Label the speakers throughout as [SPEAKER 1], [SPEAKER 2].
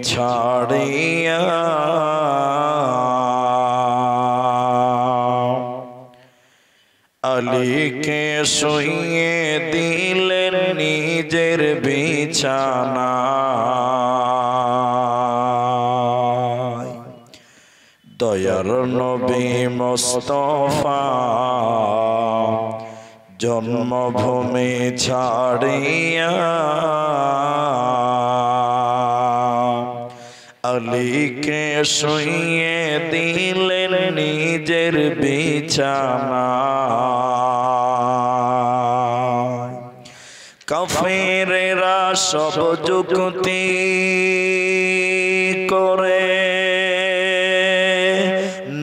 [SPEAKER 1] ছাড়িয়া আলীকে শুইয়ে দিলেন নিজের বিছানায়। দয়ার নবী মুস্তাফা জন্মভূমি ছাড়িয়া আলীকে শুইয়ে দিলেন নিজের বিছানায়। কাফেরেরা সব যুক্তি করে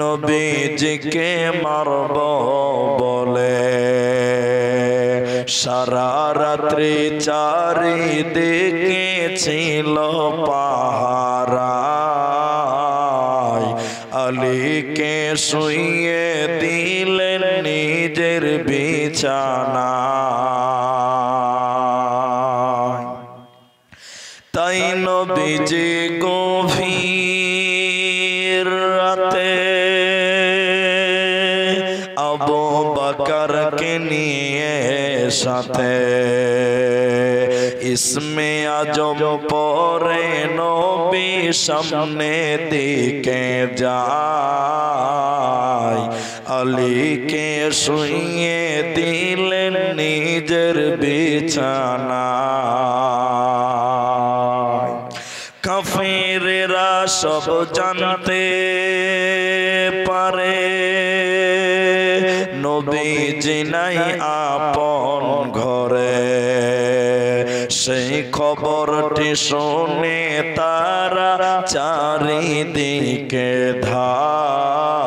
[SPEAKER 1] নবীজিকে মারব বলে, সারা রাত্রি চারিদিকে ছিল পাহারায়। আলীকে শুইয়ে দিলেন নিজের বিছানায়। তাই নবীজি গভীর রাতে আবু বকরকে নিয়ে সাথে ইসমে আজম পরে নবী সামনে দিকে যায়। আলীকে শুইয়ে দিলেন নিজের বিছানায়। কাফেরেরা সব জানতে পারে নবীজি নাই আপন ঘরে। সেই খবরটি শুনে তারা চারিদিকে ধায়।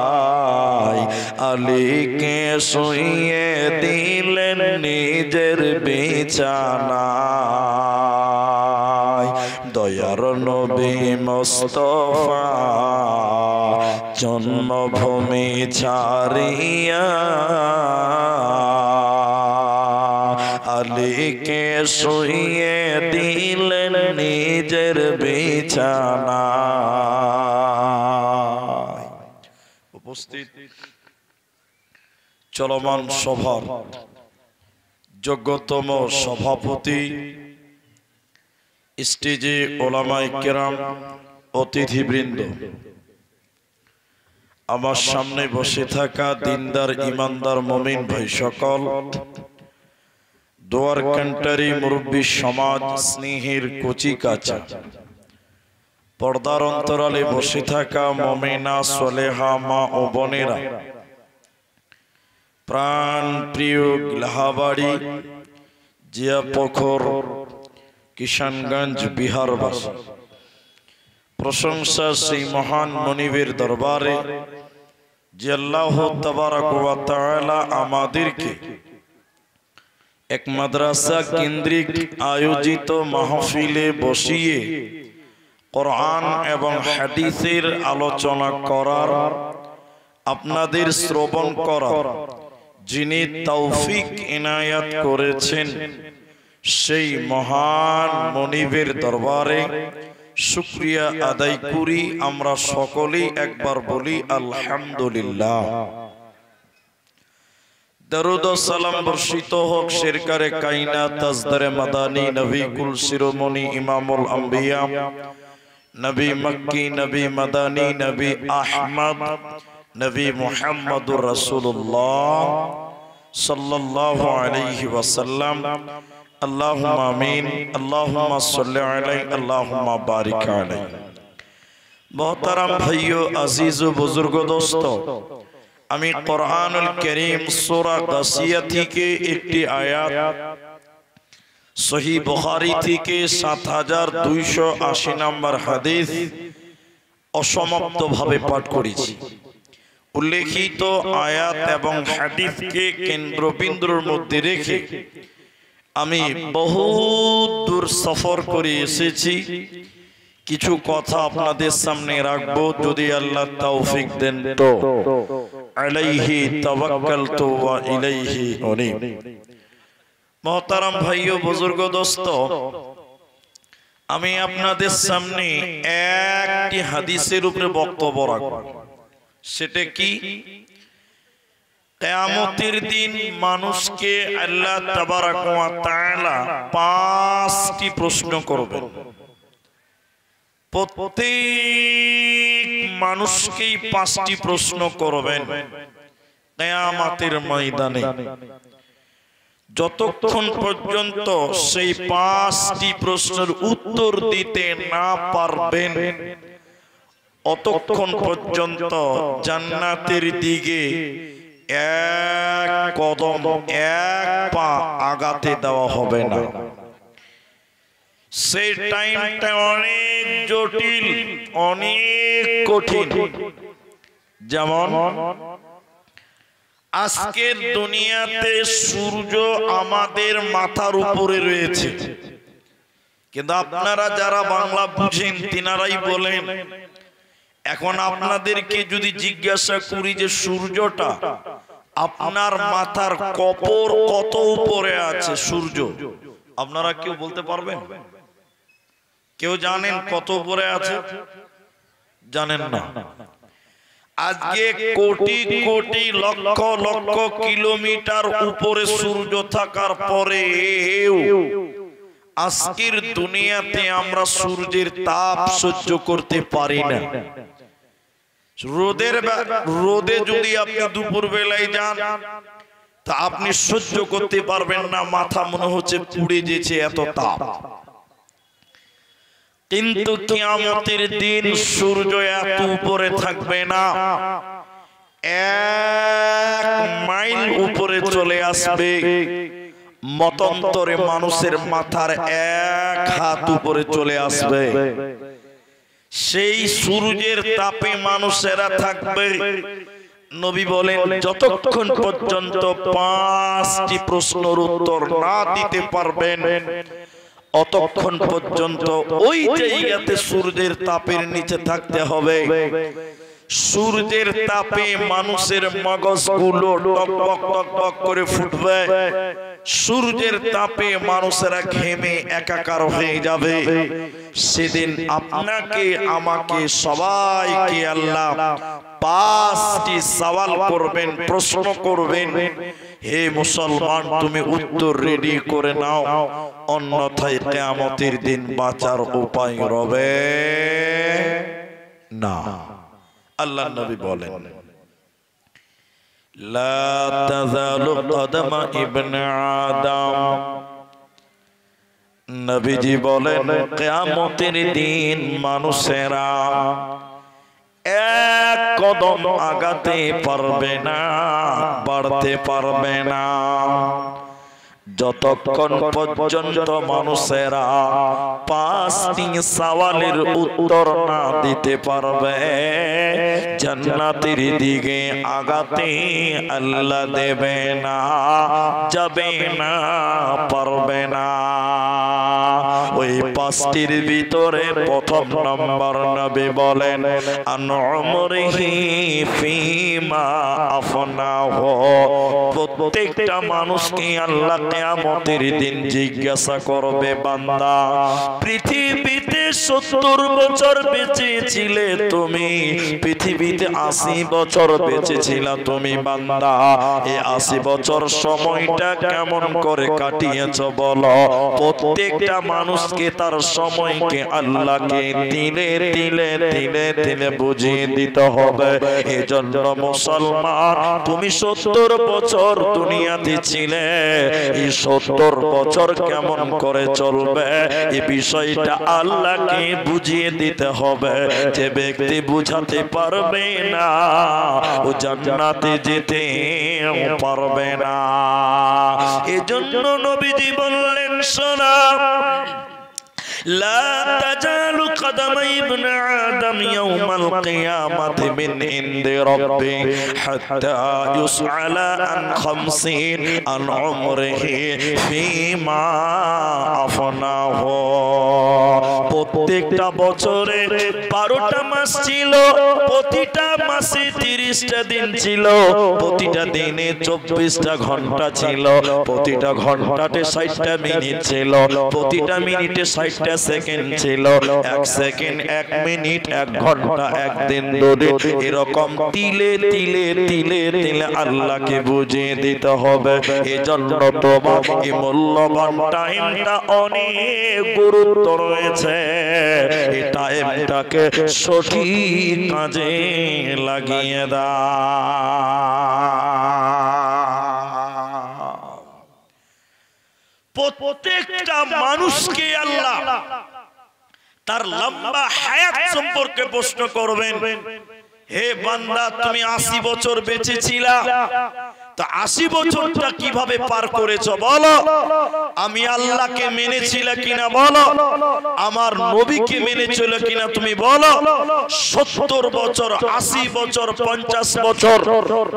[SPEAKER 1] আলীকে শুইয়ে দিলেন নিজের বিছানায়। দয়ার নবী মুস্তাফা জন্মভূমি ছাড়িয়া আলীকে শুইয়ে দিলেন নিজের বিছানায়। উপস্থিত চলমান সভার যোগ্যতম সভাপতি, স্টেজে ওলামায়ে কেরাম, অতিথিবৃন্দ, আমার সামনে বসে থাকা দিনদার ইমানদার মুমিন ভাই সকল, দোয়ার কান্টারি মুরব্বী সমাজ, স্নেহের কচি কাঁচা, পর্দার অন্তরালে বসে থাকা মুমিনা সলেহা মা ও বোনেরা, প্রাণ প্রিয় গ্লাহাবাড়ি, জিয়াপোখর, কিষানগঞ্জ বিহারবাসী, প্রশংসা সেই মহান মনিবের দরবারে যে আল্লাহ তাবারক ওয়া তাআলা আমাদেরকে এক মাদ্রাসা কেন্দ্রিক আয়োজিত মাহফিলে বসিয়ে কোরআন এবং হাদিসের আলোচনা করার, আপনাদের শ্রবণ করার যিনি তৌফিক ইনায়াত করেছেন, সেই মহান মনিবের দরবারে শুকরিয়া আদায় করি। আমরা সকলেই একবার বলি আলহামদুলিল্লাহ। দরুদ ও সালাম বর্ষিত হোক শেরকারে কায়নাত তাজদারে মাদানী নবী কুল শিরোমণি ইমামুল আম্বিয়া, নবী মক্কি, নবী মাদানী, নবী আহমদ, নবী মুহাম্মদুর রাসূলুল্লাহ সাল্লাল্লাহু আলাইহি ওয়াসাল্লাম। আল্লাহুম্মা আমিন। আল্লাহুম্মা সাল্লি আলাইহি, আল্লাহুম্মা বারিক আলাইহি। মোহতারাম ভাইও, আজিজ ও বুজুর্গ দোস্ত, আমি কোরআনুল কারীম সূরা গাসিয়া থেকে একটি আয়াত সহিহ বুখারী থেকে ৭২৮০ নম্বর হাদিস অসমাপ্ত ভাবে পাঠ করেছি। উল্লেখিত আয়াত এবং হাদিসকে কেন্দ্রবিন্দুর মধ্যে রেখে আমি বহু দূর সফর করে এসেছি। কিছু কথা আপনাদের সামনে রাখবো, যদি আল্লাহ তৌফিক দেন তো। আলাইহি তাওয়াক্কালতু ওয়া ইলাইহি উনীব। মোহতারাম ভাইও, বুজুর্গ দোস্ত, আমি আপনাদের সামনে একটি হাদিসের উপরে বক্তব্য রাখব। সেটা কি? কিয়ামতের দিন মানুষকে আল্লাহ তাবারক ওয়া তাআলা 5টি প্রশ্ন করবেন। প্রত্যেক মানুষকেই 5টি প্রশ্ন করবেন কিয়ামতের ময়দানে। যতক্ষণ পর্যন্ত সেই 5টি প্রশ্নের উত্তর দিতে না পারবেন অতক্ষণ পর্যন্ত জান্নাতের দিকে এক কদম এক পা আগাতে দেওয়া হবে না। সেই টাইমটা অনেক জটিল, অনেক কঠিন। যেমন আজকের দুনিয়াতে সূর্য আমাদের মাথার উপরে রয়েছে, কিন্তু আপনারা যারা বাংলা বুঝেন তিনারাই বলেন, এখন আপনাদেরকে যদি জিজ্ঞাসা করি যে সূর্যটা আপনার মাথার কপর কত উপরে আছে সূর্য, আপনারা কেউ বলতে পারবেন? কেউ জানেন কত উপরে আছে? জানেন না। আজকে কোটি কোটি লক্ষ লক্ষ কিলোমিটার উপরে সূর্য থাকার পরেও আজকের দুনিয়াতে আমরা সূর্যের তাপ সহ্য করতে পারি না। রোদে যদি আপনি দুপুর বেলায় যান তা আপনি সহ্য করতে পারবেন না, মাথা মনে হচ্ছে পুড়ে যেছে, এত তাপ। কিন্তু কিয়ামতের দিন সূর্য এত উপরে থাকবে না, 1 মাইল উপরে চলে আসবে। মতান্তরে মানুষের মাথার 1 হাত উপরে চলে আসবে। সেই সূর্যের তাপে মানুষেরা থাকবে। নবী বলেন, যতক্ষণ পর্যন্ত 5টি প্রশ্নের উত্তর না দিতে পারবেন অতক্ষণ পর্যন্ত ওই জায়গাতে সূর্যের তাপের নিচে থাকতে হবে। সূর্যের তাপে মানুষের মগজগুলো টকবক টকবক করে ফুটবে। সূর্যের তাপে মানুষেরা ঘেমে একাকার হয়ে যাবে। সেদিন আপনাকে আমাকে সবাইকে আল্লাহ 5টি সওয়াল করবেন, প্রশ্ন করবেন। হে মুসলমান, তুমি উত্তর রেডি করে নাও, অন্যথায় কিয়ামতের দিন বাঁচার উপায় রবে না। আল্লাহর নবী বলেন, লা তাযালু কদমা ইবনে আদম। নবীজি বলেন, কিয়ামতের দিন মানুষেরা 1 কদম আগাতে পারবে না, বাড়তে পারবে না, যতক্ষণ পর্যন্ত মানুষেরা 5টি সওয়ালের উত্তর না দিতে পারবে। জান্নাতের দিকে আগাতে আল্লাহ দেবে না, যাবে না, পারবে না। ওই 5টির ভিতরে প্রথম নম্বর নবী বলেন, আন উমরিহি ফিমা আফনাহু। প্রত্যেকটা মানুষকে আল্লাহ কিয়ামতের দিন জিজ্ঞাসা করবে, বান্দা পৃথিবীতে 70 বছর বেঁচে ছিলে তুমি, পৃথিবীতে 80 বছর বেঁচে ছিলা তুমি বান্দা, এই 80 বছর সময়টা কেমন করে কাটিয়েছ বলো? প্রত্যেকটা মানুষকে তার সময়কে আল্লাহকে তিলে তিলে তিলে তিলে বুঝিয়ে দিতে হবে। এজন্য মুসলমান, তুমি 70 বছর দুনিয়াতে ছিলে, এই 70 বছর কেমন করে চলবে এই বিষয়টা আল্লাহকে বুঝিয়ে দিতে হবে। যে ব্যক্তি বুঝাতে পারবে না ও জান্নাতে যেতে পারবে না। এজন্য নবীজি বললেন, শোনা, لا تزال قدم ابن آدم يوم القيامة من عند ربه حتى يسأل عن 50 عن عمره فيما أفناه। প্রত্যেকটা বছরে 12টা মাস ছিল, প্রতিটা মাসে 30টা দিন ছিল, প্রতিটা দিনে 24টা ঘন্টা ছিল, প্রতিটা ঘন্টাতে 60টা মিনিট ছিল, প্রতিটা মিনিটে 60টা সেকেন্ড ছিল, 1 সেকেন্ড 1 মিনিট 1 ঘন্টা 1 দিন 2 দিন, এরকম তিলে তিলে তিলে তিলে আল্লাহকে বুঝিয়ে দিতে হবে। এজন্য তোমার এই মূল্যবান টাইমটা অনেক গুরুত্ব রয়েছে। এই টাইমটাকে সঠিক কাজে লাগিয়ে দাও। প্রত্যেকটা মানুষকে আল্লাহ তার লম্বা হায়াত সম্পর্কে প্রশ্ন করবেন। হে বান্দা, তুমি 80 বছর বেঁচে ছিলা, তো 80 বছরটা কিভাবে পার করেছো বলো? আমি আল্লাহকে মেনেছিলে কিনা বলো? আমার নবীকে মেনেছিল কিনা তুমি বলো? 70 বছর, 80 বছর, 50 বছর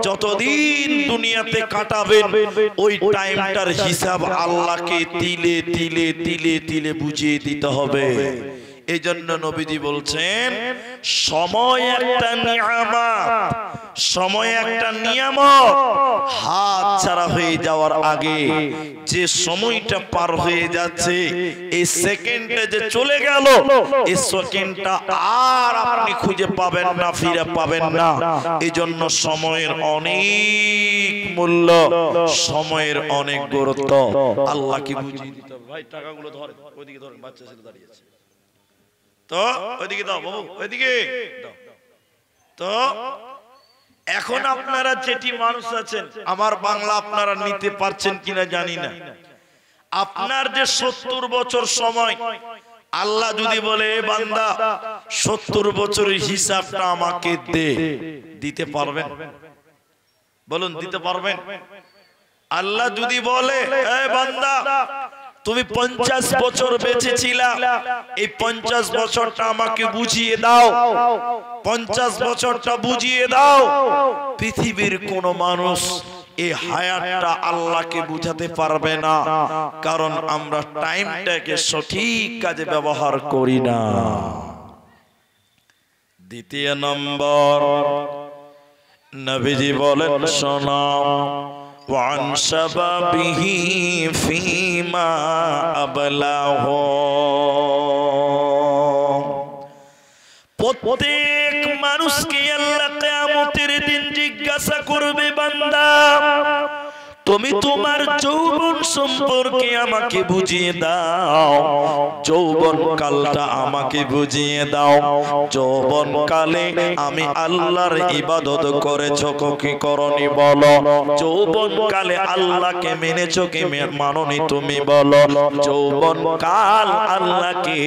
[SPEAKER 1] যতদিন দুনিয়াতে কাটাবেন, ওই টাইমটার হিসাব আল্লাহকে তিলে তিলে তিলে তিলে বুঝিয়ে দিতে হবে। এই জন্য নবীজি বলছেন, সময় একটা নিয়ামত, সময় একটা নিয়ামত। হাত ছাড়া হয়ে যাওয়ার আগে যে সময়টা পার হয়ে যাচ্ছে, এই সেকেন্ডে যে চলে গেল, এই সেকেন্ডটা আর আপনি খুঁজে পাবেন না, ফিরে পাবেন না। এই জন্য সময়ের অনেক মূল্য, সময়ের অনেক গুরুত্ব। আল্লাহকে বুঝিয়ে দিতে হবে। ভাই টাকাগুলো ধরেন, ওইদিকে ধরেন, বাচ্চা ছেলে দাঁড়িয়ে আছে, তো ওইদিকে দাও বাবু, ওইদিকে দাও। তো এখন আপনারা যেটি মানুষ আছেন, আমার বাংলা আপনারা নিতে পারছেন কিনা জানি না। আপনার যে 70 বছর সময়, আল্লাহ যদি বলে বান্দা 70 বছরের হিসাবটা আমাকে দে, দিতে পারবেন? বলুন, দিতে পারবেন? আল্লাহ যদি বলে এ বান্দা তুমি 50 বছর বেঁচে ছিলা, এই 50 বছরটা আমাকে বুঝিয়ে দাও, 50 বছরটা বুঝিয়ে দাও, পৃথিবীর কোন মানুষ এই হায়াতটা আল্লাহকে বুঝাতে পারবে না, কারণ আমরা টাইমটাকে সঠিক কাজে ব্যবহার করি না। দ্বিতীয় নম্বর, নবীজি বলেন শোনো, وعن شبابه فيما أبلاه। প্রত্যেক মানুষকে আল্লাহ কিয়ামতের দিন জিজ্ঞাসা করবে, বান্দা তুমি তোমার যৌবন সম্পর্কে আমাকে বুঝিয়ে দাও, যৌবন কালটা আমাকে বুঝিয়ে দাও। যৌবন কালে আমি আল্লাহর ইবাদত করেছো কি করনি বলো? যৌবন কালে আল্লাহকে মেনেছো কি মানোনি তুমি বলো? যৌবন কাল আল্লাহকে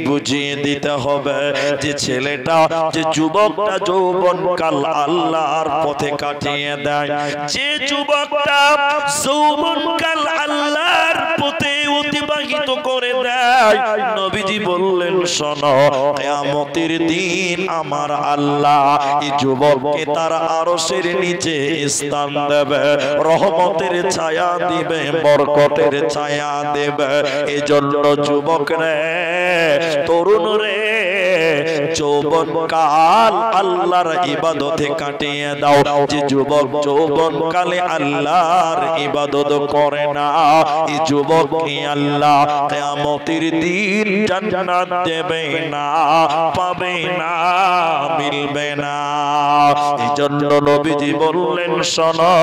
[SPEAKER 1] বুঝিয়ে দিতে হবে। যে ছেলেটা, যে যুবকটা যৌবন কাল আল্লাহর পথে কাটিয়ে দেয়, যে যুবকটা যৌবনকাল আল্লাহর পথে অতিবাহিত করে দেয়, নবীজি বললেন শোনো, কিয়ামতের দিন আমার আল্লাহ এই যুবককে তার আরশের নিচে স্থান দেবে, রহমতের ছায়া দিবে, বরকতের ছায়া দেবে। এজন্য যুবক রে, তরুণ রে, যৌবনকাল আল্লাহর ইবাদতে কাটিয়ে দাও। যে যুবক যৌবনকালে আল্লাহর ইবাদত করে না, এই যুবককে আল্লাহ কিয়ামতের দিন জান্নাত দেবে না, পাবে না, মিলবে না। এজন্য নবীজি বললেন শোনো,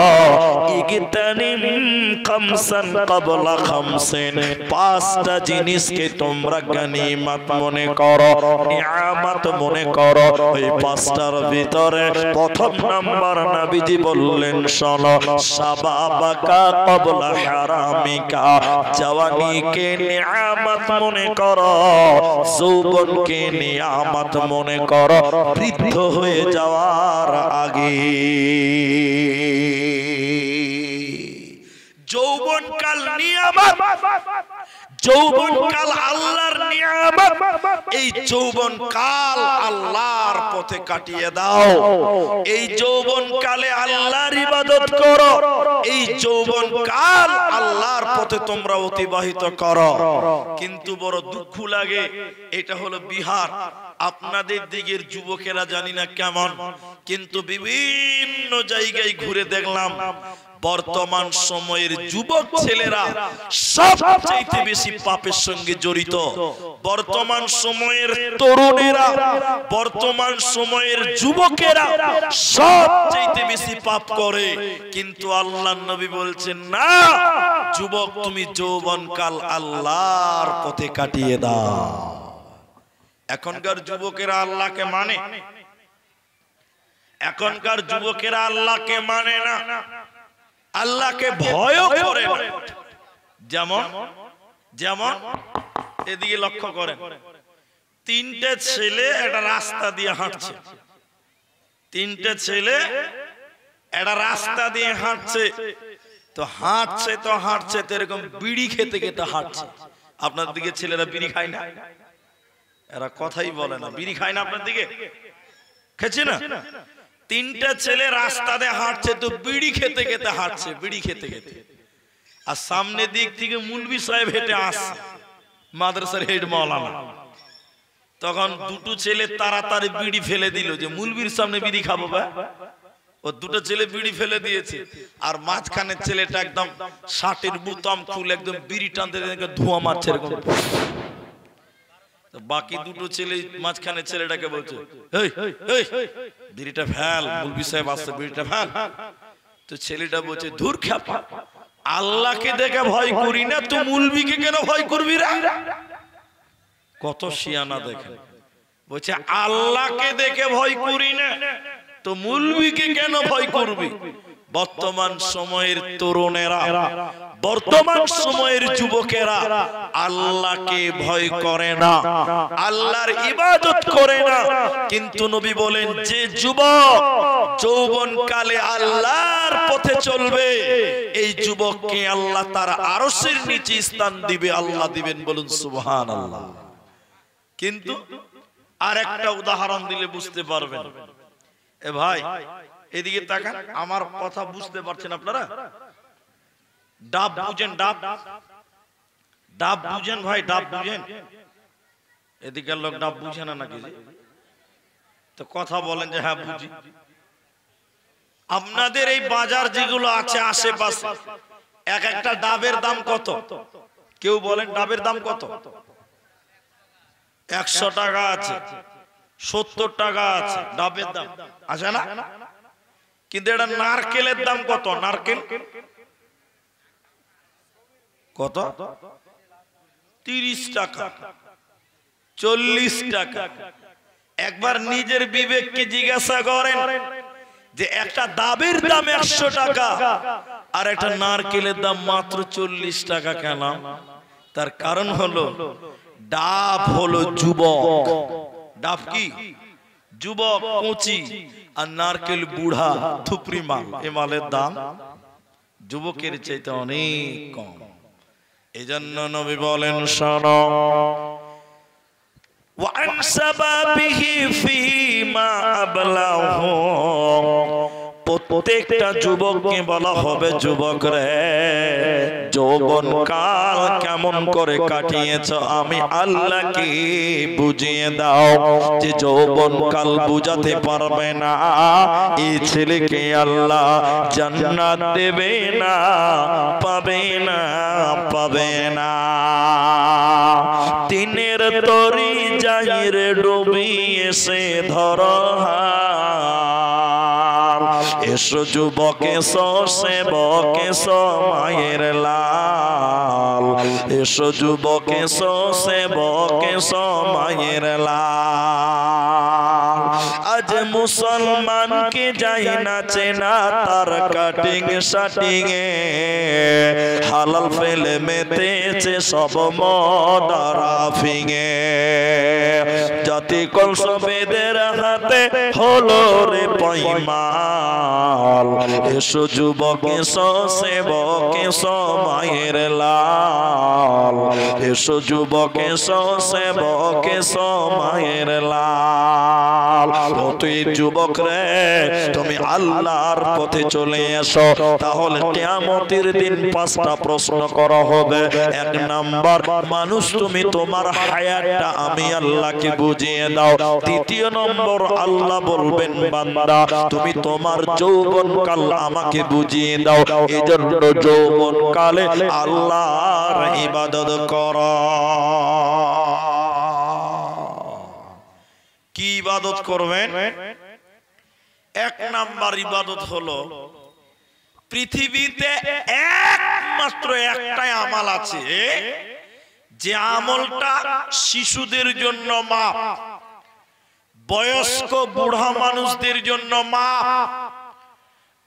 [SPEAKER 1] ইগতানিম খামসান ক্বাবলা খামসিন, 5টা জিনিসকে তোমরা গনিমত মনে করো, নিয়ামত মনে করো। ওই 5টার ভিতরে প্রথম নাম্বার নবীজি বললেন শোনো, শাবাবাকা ক্বাবলা হারামিকা, জওয়ানিকে নিয়ামত মনে করো, যৌবনকে নিয়ামত মনে করো বৃদ্ধ হয়ে যাওয়ার আগে। যৌবনকাল নিয়ামত, যৌবনকাল আল্লাহর নিয়ামত। এই যৌবনকাল আল্লাহর পথে কাটিয়ে দাও, এই যৌবনকালে আল্লাহর ইবাদত করো, এই যৌবনকাল আল্লাহর পথে তোমরা অতিবাহিত করো। কিন্তু বড় দুঃখ লাগে, এটা হলো বিহার। আপনাদের দিকের যুবকেরা জানি না কেমন, কিন্তু বিভিন্ন জায়গায় ঘুরে দেখলাম বর্তমান সময়ের যুবক ছেলেরা সবচেয়ে বেশি পাপের সঙ্গে জড়িত। বর্তমান সময়ের তরুণেরা, বর্তমান সময়ের যুবকেরা সবচেয়ে বেশি পাপ করে। কিন্তু আল্লাহর নবী বলছেন, না যুবক, তুমি যৌবনকাল আল্লাহর পথে কাটিয়ে দাও। এখনকার যুবকেরা আল্লাহকে মানে? এখনকার যুবকেরা আল্লাহকে মানে না, আল্লাহকে ভয় করে না। যেমন যেমন এদিকে লক্ষ্য করেন, তিনটে ছেলে একটা রাস্তা দিয়ে হাঁটছে, তিনটে ছেলে একটা রাস্তা দিয়ে হাঁটছে, তো হাঁটছে তো হাঁটছে তো এরকম বিড়ি খেতে খেতে হাঁটছে। আপনার দিকে ছেলেরা বিড়ি খায় না? এরা কথাই বলে না। বিড়ি খায় না আপনার দিকে? খেছে না? তিনটা ছেলে রাস্তা দিয়ে হাঁটছে, তো বিড়ি খেতে খেতে হাঁটছে, বিড়ি খেতে খেতে। আর সামনে দিক থেকে মুলবি সাহেব হেঁটে আসছে, মাদ্রাসার হেড মাওলানা। তখন দুটো ছেলে তাড়াতাড়ি বিড়ি ফেলে দিল, যে মুলবির সামনে বিড়ি খাবো বা। ও দুটো ছেলে বিড়ি ফেলে দিয়েছে, আর মাঝখানের ছেলেটা একদম শার্টের বুতাম খুলে একদম বিড়ি টানতে ধোঁয়া মারছে এরকম। বাকি দুটো ছেলে মাঝখানে ছেলেটাকে বলছে, এই এই বিড়িটা ফেল, মুলবি সাহেব আসছে, বিড়িটা ফেল। তো ছেলেটা বলছে, ধুর খ্যাপা, আল্লাহকে দেখে ভয় করি না, তো মুলবিকে কেন ভয় করবি রে? কত শিয়ানা দেখেন, বলছে আল্লাহকে দেখে ভয় করি না, তো মুলবিকে কেন ভয় করবি? বর্তমান সময়ের তরুণেরা, বর্তমান সময়ের যুবকেরা আল্লাহকে ভয় করে না, আল্লাহর ইবাদত করে না। কিন্তু নবী বলেন, যে যুবক যৌবনকালে আল্লাহর পথে চলবে, এই যুবককে আল্লাহ তার আরশের নিচে স্থান দিবে, আল্লাহ দিবেন। বলুন সুবহানাল্লাহ। কিন্তু আর একটা উদাহরণ দিলে বুঝতে পারবেন। এ ভাই এদিকে তাকান, আমার কথা বুঝতে পারছেন আপনারা? ডাব বুঝেন? ডাব, ডাব বুঝেন ভাই? ডাব বুঝেন? এদিকের লোক ডাব বুঝে না নাকি? তো কথা বলেন যে হ্যাঁ বুঝি। আপনাদের এই বাজার যেগুলো আছে আশেপাশে, এক একটা ডাবের দাম কত? কেউ বলেন ডাবের দাম কত? 100 টাকা আছে, 70 টাকা আছে ডাবের দাম, আছে না? কিন্তু এটা নারকেলের দাম কত? নারকেল কত? 30 টাকা, 40 টাকা। একবার নিজের বিবেককে জিজ্ঞাসা করেন যে একটা ডাবের দাম 100 টাকা আর একটা নারকেলের দাম মাত্র 40 টাকা কেন? তার কারণ হলো, ডাব হলো যুবক। ডাব কি? যুবক, কচি। আর নারকেল বুড়া, থুপরি মাল। এ মালের দাম যুবকের চাইতে অনেক কম। এজন্য নবী বলেন, শোনো, ওয়ান সাবাবিহি ফীমা আবলাহু, প্রত্যেকটা যুবককে বলা হবে, যুবক রে, যৌবন কাল কেমন করে কাটিয়েছ আমি আল্লাহকে বুঝিয়ে দাও। যে যৌবন কাল বুঝাতে পারবে না, এই ছেলেকে আল্লাহ জান্নাত দেবে না, পাবে না, পাবে না। দিনের তরি যাইরে ডুবি এসে ধর, এসো যুবক, এসো সেবক, এসো মায়ের লাল। এসো যুবক, এসো সেবক, এসো মায়ের লাল। আজ মুসলমানকে যাই না চেনা তার কাটিং শাটিং এ, হালাল ফেলে মেতেছে সব মদারাফিং এ। জাতি কলসবেদের হাতে হলো রে পয়মাল। এসো যুবক, এসো সেবক, এসো মায়ের লাল। এসো যুবক, এসো সেবক, এসো মায়ের লাল। তুই যুবক রে তুমি আল্লাহর পথে চলে এসো, তাহলে কিয়ামতের দিন পাঁচটা প্রশ্ন করা হবে। এক নাম্বার, মানুষ তুমি তোমার হায়াতটা আমি আল্লাহকে বুঝিয়ে দাও। দ্বিতীয় নম্বর, আল্লাহ বলবেন বান্দা তুমি তোমার যৌবনকাল আমাকে বুঝিয়ে দাও, এজন্য যৌবনকালে আল্লাহর ইবাদত করো। কি ইবাদত করবেন? এক নাম্বার ইবাদত হলো, পৃথিবীতে একমাত্র একটাই আমল আছে যে আমলটা শিশুদের জন্য মাপ, বয়স্ক বুড়া মানুষদের জন্য মাপ,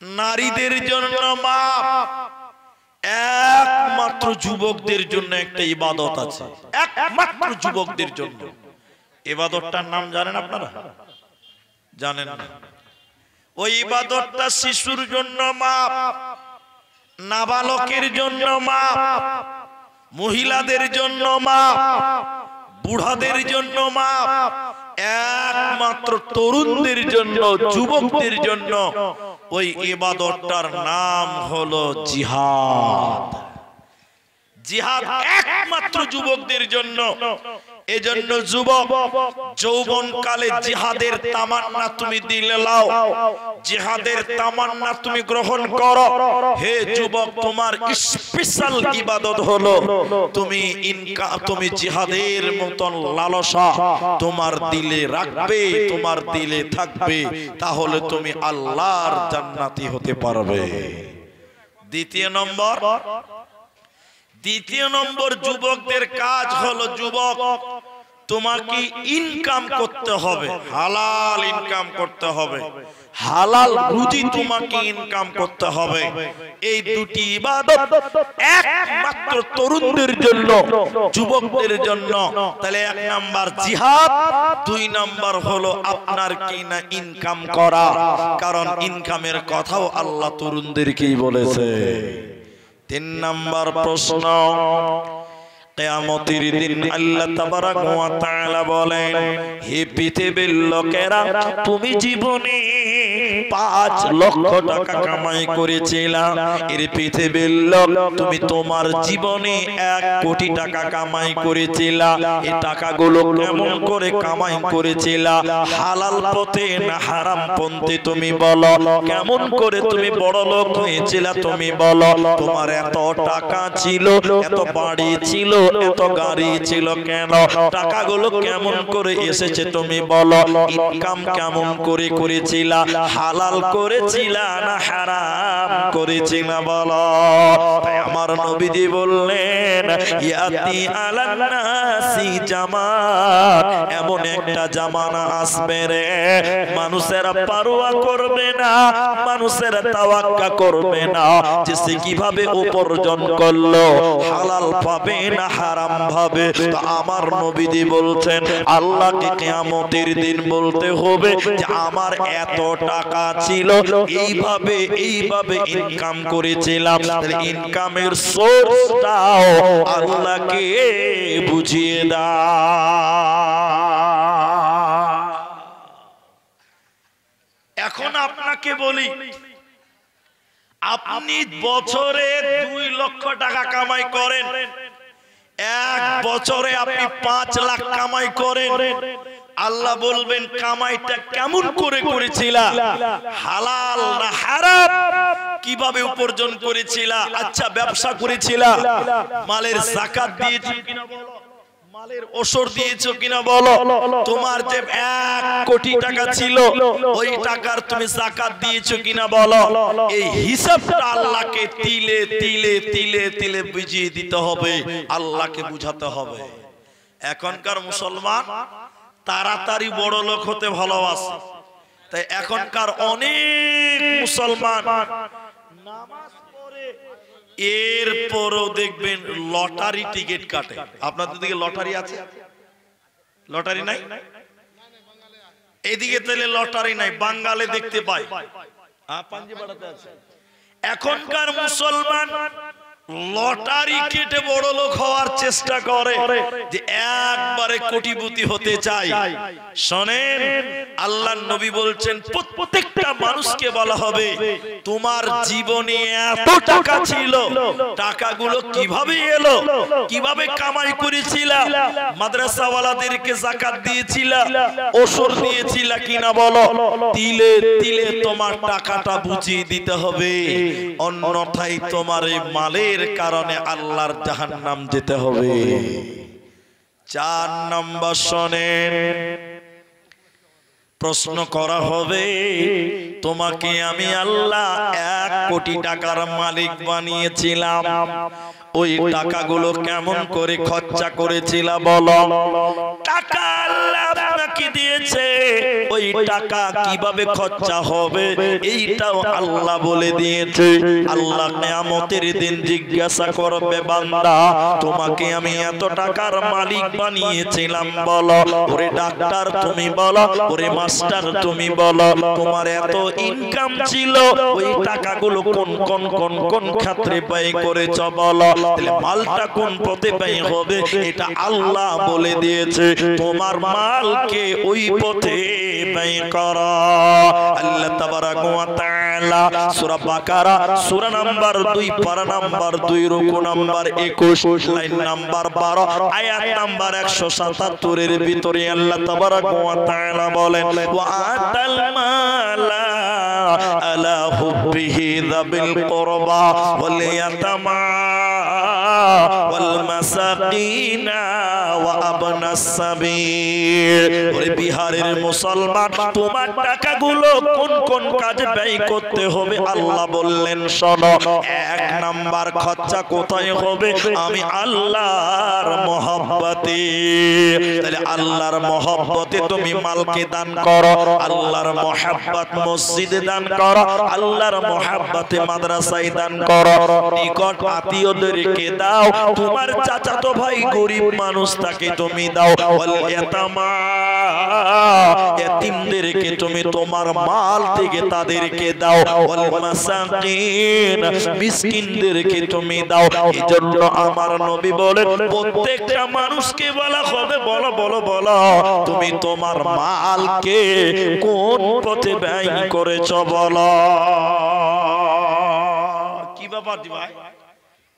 [SPEAKER 1] নারীদের জন্য মাপ, একমাত্র যুবকদের জন্য একটা ইবাদত আছে, একমাত্র যুবকদের জন্য। ইবাদতটার নাম জানেন আপনারা? জানেন না? ওই ইবাদতটা শিশুর জন্য মাপ, নাবালকের জন্য মাপ, মহিলাদের জন্য মাপ, বুড়াদের জন্য মাপ, একমাত্র তরুণদের জন্য, যুবকদের জন্য ওই ইবাদতটার নাম হলো জিহাদ। জিহাদ একমাত্র যুবকদের জন্য। এজন্য যুবক যৌবনকালে জিহাদের তামান্না তুমি দিলে লাও, জিহাদের তামান্না তুমি গ্রহণ করো। হে যুবক, তোমার স্পেশাল ইবাদত হলো তুমি জিহাদের মতন লালসা তোমার দিলে রাখবে, তোমার দিলে থাকবে, তাহলে তুমি আল্লাহর জান্নাতি হতে পারবে। দ্বিতীয় নম্বর যুবকদের কাজ হলো, যুবক তোমাকে ইনকাম করতে হবে, হালাল ইনকাম করতে হবে, হালাল রুজি তোমাকে ইনকাম করতে হবে। এই দুটি ইবাদত একমাত্র তরুণদের জন্য, যুবকদের জন্য। তাহলে এক নাম্বার জিহাদ, দুই নাম্বার হলো আপনার কি না ইনকাম করা, কারণ ইনকামের কথাও আল্লাহ তরুণদেরকেই বলেছে। তিন নাম্বার প্রশ্ন, কিয়ামতের দিন আল্লাহ তাবারাক ওয়া তাআলা বলেন, হে পৃথিবীর লোকেরা, তুমি জীবনে 5 লক্ষ টাকা কামাই করেছিলা। এর পৃথিবীর লোক, তুমি তোমার জীবনে 1 কোটি টাকা কামাই করেছিলা। এই টাকাগুলো কেমন করে কামাই করেছিলা? হালাল পথে না হারাম পন্থে? তুমি বলো। কেমন করে তুমি বড় লোক হয়েছিলা? তুমি বলো। তোমার এত টাকা ছিল, এত বাড়ি ছিল, এত গাড়ি ছিল, কেন? টাকাগুলো কেমন করে এসেছে? তুমি বলো। ইনকাম কেমন করে করেছিলা? হালাল করেছিলা না হারাম করেছিলা? বলো। তাই আমার নবীজি বললেন, ইয়াতি আলান নাসি জামান, এমন একটা জামানা আসবে রে, মানুষেরা পারোয়া করবে না, মানুষেরা তাওয়াক্কা করবে না যে সে কিভাবে উপার্জন করলো, হালাল পাবে না হারাম ভাবে। তো আমার নবীজি বলছেন, আল্লাহকে কিয়ামতের দিন বলতে হবে যে আমার এত টাকা ছিল, এইভাবে ইনকাম করেছিলাম। ইনকামের সোর্সটাও আল্লাহকে বুঝিয়ে দাও। এখন আপনাকে বলি, আপনি বছরে 2 লক্ষ টাকা কামাই করেন, 1 বছরে আপনি 5 লাখ কামাই করেন। আল্লাহ বলবেন, কামাইটা কেমন করে করেছিলা? হালাল না হারাম? কিভাবে উপার্জন করেছিলা? আচ্ছা, ব্যবসা করেছিলা, মালের যাকাত দিয়েছো কিনা বলো, মালের ওসর দিয়েছো কিনা বলো। তোমার যে 1 কোটি টাকা ছিল, ওই টাকার তুমি যাকাত দিয়েছো কিনা বলো। এই হিসাবটা আল্লাহকে তিলে তিলে তিলে তিলে বুঝিয়ে দিতে হবে, আল্লাহকে বুঝাতে হবে। এখনকার মুসলমান তাড়াতাড়ি বড় লোক হতে ভালোবাসে, তাই এখনকার অনেক মুসলমান নামাজ পড়ে, এরপরও দেখবেন লটারি টিকিট কাটে। আপনাদের দিকে লটারি আছে? লটারি নাই? এদিকে তাহলে লটারি নাই, বাঙ্গালে দেখতে পাই। এখনকার মুসলমান লটারি কেটে বড় লোক হওয়ার চেষ্টা করে, যে একবারে কোটিপতি হতে চাই। শোনেন, আল্লাহর নবী বলছেন প্রত্যেকটা মানুষকে বলা হবে তোমার জীবনে এত টাকা ছিল, টাকাগুলো কিভাবে এলো, কিভাবে কামাই করেছিলা, মাদ্রাসাওয়ালাদেরকে যাকাত দিয়েছিলা, ওসর দিয়েছিলা কিনা বলো, তিলে তিলে তোমার টাকাটা বুঝিয়ে দিতে হবে, অন্যথায় তোমার এই মালের কারণে আল্লাহর জাহান্নাম যেতে হবে। 4 নম্বর শোনেন, প্রশ্ন করা হবে তোমাকে আমি আল্লাহ 1 কোটি টাকার মালিক বানিয়েছিলাম, ওই টাকাগুলো কেমন করে খরচা করেছিলা বলো। টাকা আল্লাহ আপনাকে দিয়েছে, ওই টাকা কিভাবে খরচা হবে এইটাও আল্লাহ বলে দিয়েছে। আল্লাহ কিয়ামতের দিন জিজ্ঞাসা করবে, বান্দা তোমাকে আমি এত টাকার মালিক বানিয়েছিলাম বলো। ওরে ডাক্তার তুমি বলো, ওরে মাস্টার তুমি বলো, তোমার এত ইনকাম ছিল, ওই টাকাগুলো কোন কোন কোন কোন ক্ষেত্রে ব্যয় করেছ বলো। তাহলে মালটা কোন পথে ব্যয় হবে এটা আল্লাহ বলে দিয়েছে, তোমার মালকে ওই পথে ব্যয় করো। আল্লাহ তাবারাক ওয়া তাআলা সূরা বাকারা সূরা নাম্বার 2 পারা নাম্বার 2 রুকু নাম্বার 21 লাইন নাম্বার 12 আয়াত নাম্বার 177 এর ভিতরে আল্লাহ তাবারাক ওয়া তাআলা বলেন, ওয়া আতাল মালা আলা হুব্বিহি যাবিল কুরবা ওয়াল ইয়াতামা ওয়াল মাসাকিনা ওয়া আবনাস সাবিল। ওরে বিহারের মুসলমান, তোমার টাকাগুলো কোন কোন কাজে ব্যয় করতে হবে আল্লাহ বললেন শোনো। 1 নাম্বার খরচা কোথায় হবে, আমি আল্লাহর মহব্বতে। তাহলে আল্লাহর মহব্বতে তুমি মালকে দান করো, আল্লাহর মহব্বত মসজিদে দান করো, আল্লাহর মহব্বতে মাদ্রাসায় দান করো, নিকট আত্মীয়দেরকে দাও, তোমার চাচাতো ভাই গরিব মানুষ তাকে তুমি দাও, ওয়াল ইয়াতামা এতিমদেরকে তুমি তোমার মাল থেকে তাদেরকে দাও, ওয়াল মাসাকিন মিসকিনদেরকে তুমি দাও। এজন্য আমার নবী বলেন প্রত্যেকটা মানুষকে বলা হবে, বলো বলো বলো তুমি তোমার মালকে কোন পথে ব্যয় করেছো বলো। কি ব্যাপার দি ভাই,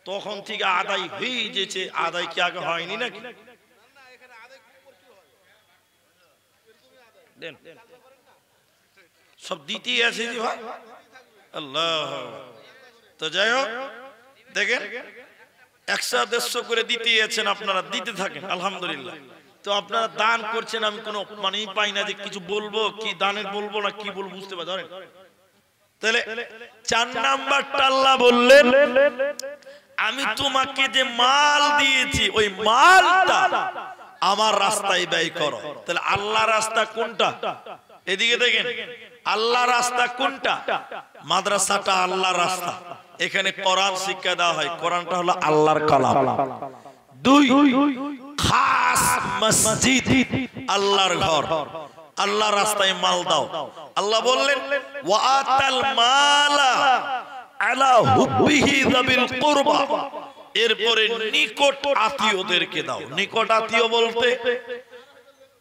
[SPEAKER 1] তখন থেকে আদায় হয়ে যেছে, আদায় কি আগে হয়নি নাকি? সব দিতেই আছে জি ভাই, আল্লাহ। তো যাই হোক, দেখেন 100-150 করে দিতেই আছেন, আপনারা দিতে থাকেন আলহামদুলিল্লাহ। তো আপনারা দান করছেন, আমি কোনো মানেই পাই না যে কিছু বলবো, কি দানের বলবো না কি বলবো বুঝতে পারেন। তাহলে 4 নাম্বারটা আল্লাহ বললেন, আমি তোমাকে যে মাল দিয়েছি ওই মালটা আমার রাস্তায় ব্যয় করো। তাহলে আল্লাহ রাস্তা কোনটা? এদিকে দেখেন, আল্লাহ রাস্তা কোনটা? মাদ্রাসাটা আল্লাহ রাস্তা, এখানে কোরআন শিক্ষা দেওয়া হয়, কোরআনটা হলো আল্লাহর কালাম। 2 খাস মসজিদ, আল্লাহর ঘর, আল্লাহ রাস্তায় মাল দাও। আল্লাহ বললেন ওয়া আতাল মালা আলা হুব্বিহি যাবিল কুরবা, এরপরে নিকট আত্মীয়দেরকে দাও। নিকট আত্মীয় বলতে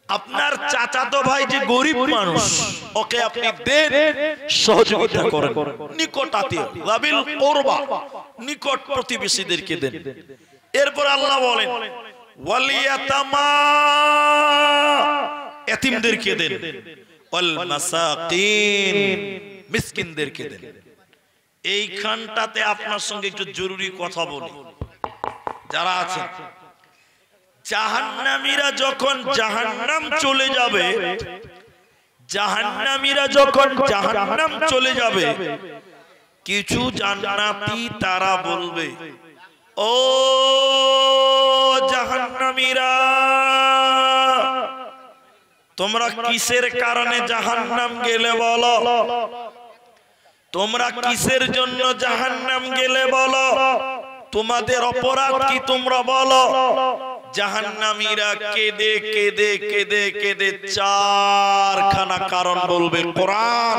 [SPEAKER 1] আপনার চাচাতো ভাই যে গরিব মানুষ, ওকে আপনি দেন, সহযোগিতা করেন। নিকট আত্মীয় যাবিল কুরবা, নিকট প্রতিবেশীদেরকে দেন। এরপর আল্লাহ বলেন ওয়াল ইয়াতামা, এতিমদেরকে দেন, ওয়াল মাসাকিন, মিসকিনদেরকে দেন। এইখানটাতে আপনার সঙ্গে একটু জরুরি কথা বলি। যারা আছেন জাহান্নামীরা যখন জাহান্নাম চলে যাবে, জাহান্নামীরা যখন জাহান্নাম চলে যাবে, কিছু জান্নাতি তারা বলবে, ও জাহান্নামীরা, তোমরা কিসের কারণে জাহান্নাম গেলে বলো? তোমরা কিসের জন্য জাহান্নাম গেলে বলো? তোমাদের অপরাধ কি তোমরা বলো? জাহান্নামীরা কেঁদে কেঁদে কেঁদে কেঁদে 4খানা কারণ বলবে। কোরআন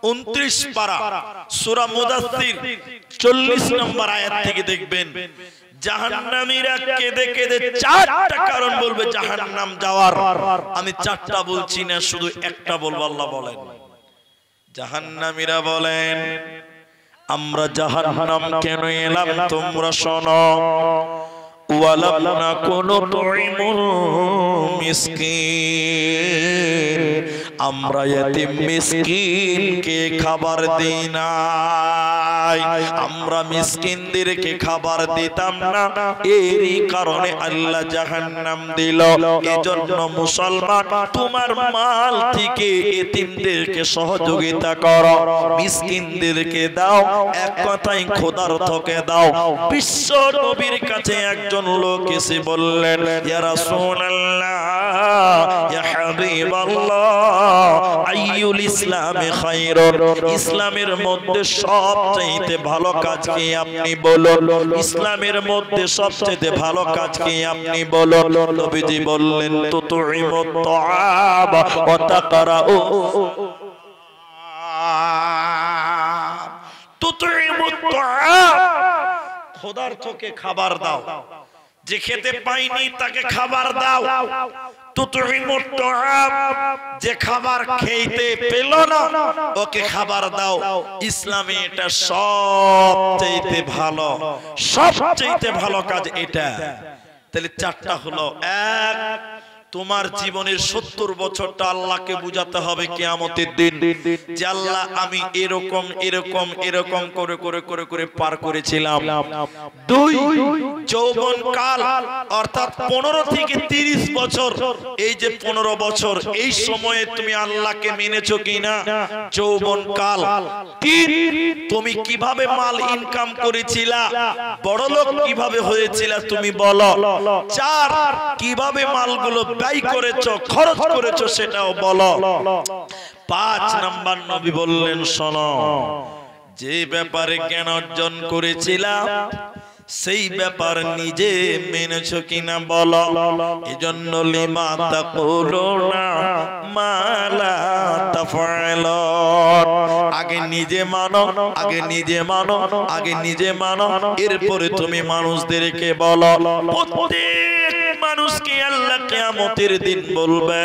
[SPEAKER 1] 29 পারা সূরা মুদাসসির 40 নম্বর আয়াত থেকে দেখবেন জাহান্নামীরা কেঁদে কেঁদে 4টা কারণ বলবে জাহান্নাম যাওয়ার। আমি 4টা বলছি না, শুধু একটা বলবো। আল্লাহ বলেন, জাহান্নামীরা বলেন, আমরা জাহান্নাম কেন এলাম তোমরা শোনো। ওয়ালাম নাকুনু তুইমুল মিসকিন, আমরা ইতিম মিসকিনকে খাবার দিই না, আমরা মিসকিনদেরকে খাবার দিতাম না। এরই কারণে আল্লাহ জাহান্নাম দিল। এজন্য মুসলমান, তোমার মাল থেকে এতিমদেরকে সহযোগিতা করো, মিসকিনদেরকে দাও, এক কথায় ক্ষুধার্তকে দাও। বিশ্ব নবীর কাছে একজন লোক এসে বললেন, ইয়া রাসূলুল্লাহ, ইয়া হাবিবাল্লাহ, আইয়ুল ইসলামে খায়রুন, ইসলামের মধ্যে সবচেয়ে ভালো কাজ কি আপনি বলুন, ইসলামের মধ্যে সবচেয়ে ভালো কাজ কি আপনি বলুন। নবীজি বললেন, তুতুইমুত তাআম ওয়া তাকরাউ, তুতুইমুত তাআম, ক্ষুধার্তকে খাবার দাও, যে খেতে পায়নি তাকে খাবার দাও। তুতুইমুত তাআম, যে খাবার খেতে পেল না ওকে খাবার দাও। ইসলামে এটা সবচেয়ে ভালো, সবচেয়ে ভালো কাজ এটা। তাহলে 4টা হলো। এক, তোমার জীবনের 70 বছরটা আল্লাহকে বুঝাতে হবে কিয়ামতের দিন যে আল্লাহ আমি এরকম এরকম এরকম করে করে করে করে পার করেছিলাম। 2, যৌবন কাল, অর্থাৎ 15 থেকে 30 বছর, এই যে 15 বছর, এই সময়ে তুমি আল্লাহকে মেনেছো কিনা, যৌবন কাল। 3, তুমি কিভাবে মাল ইনকাম করেছিলা, বড়লোক কিভাবে হয়েছিলা তুমি বলো। 4, কিভাবে মালগুলো ব্যয় করেছো, খরচ করেছো সেটাও বলো। 5 নাম্বার নবী বললেন, শোনো, যে ব্যাপারে জ্ঞান অর্জন করেছিলাম সেই ব্যাপার নিজে মেনেছো কিনা বলো। এজন্য লিমা তাকুলুনা মা লা তাফআলুন, আগে নিজে মানো, আগে নিজে মানো, আগে নিজে মানো, এরপরে তুমি মানুষদেরকে বলো। প্রত্যেক মানুষকে আল্লাহ কিয়ামতের দিন বলবে,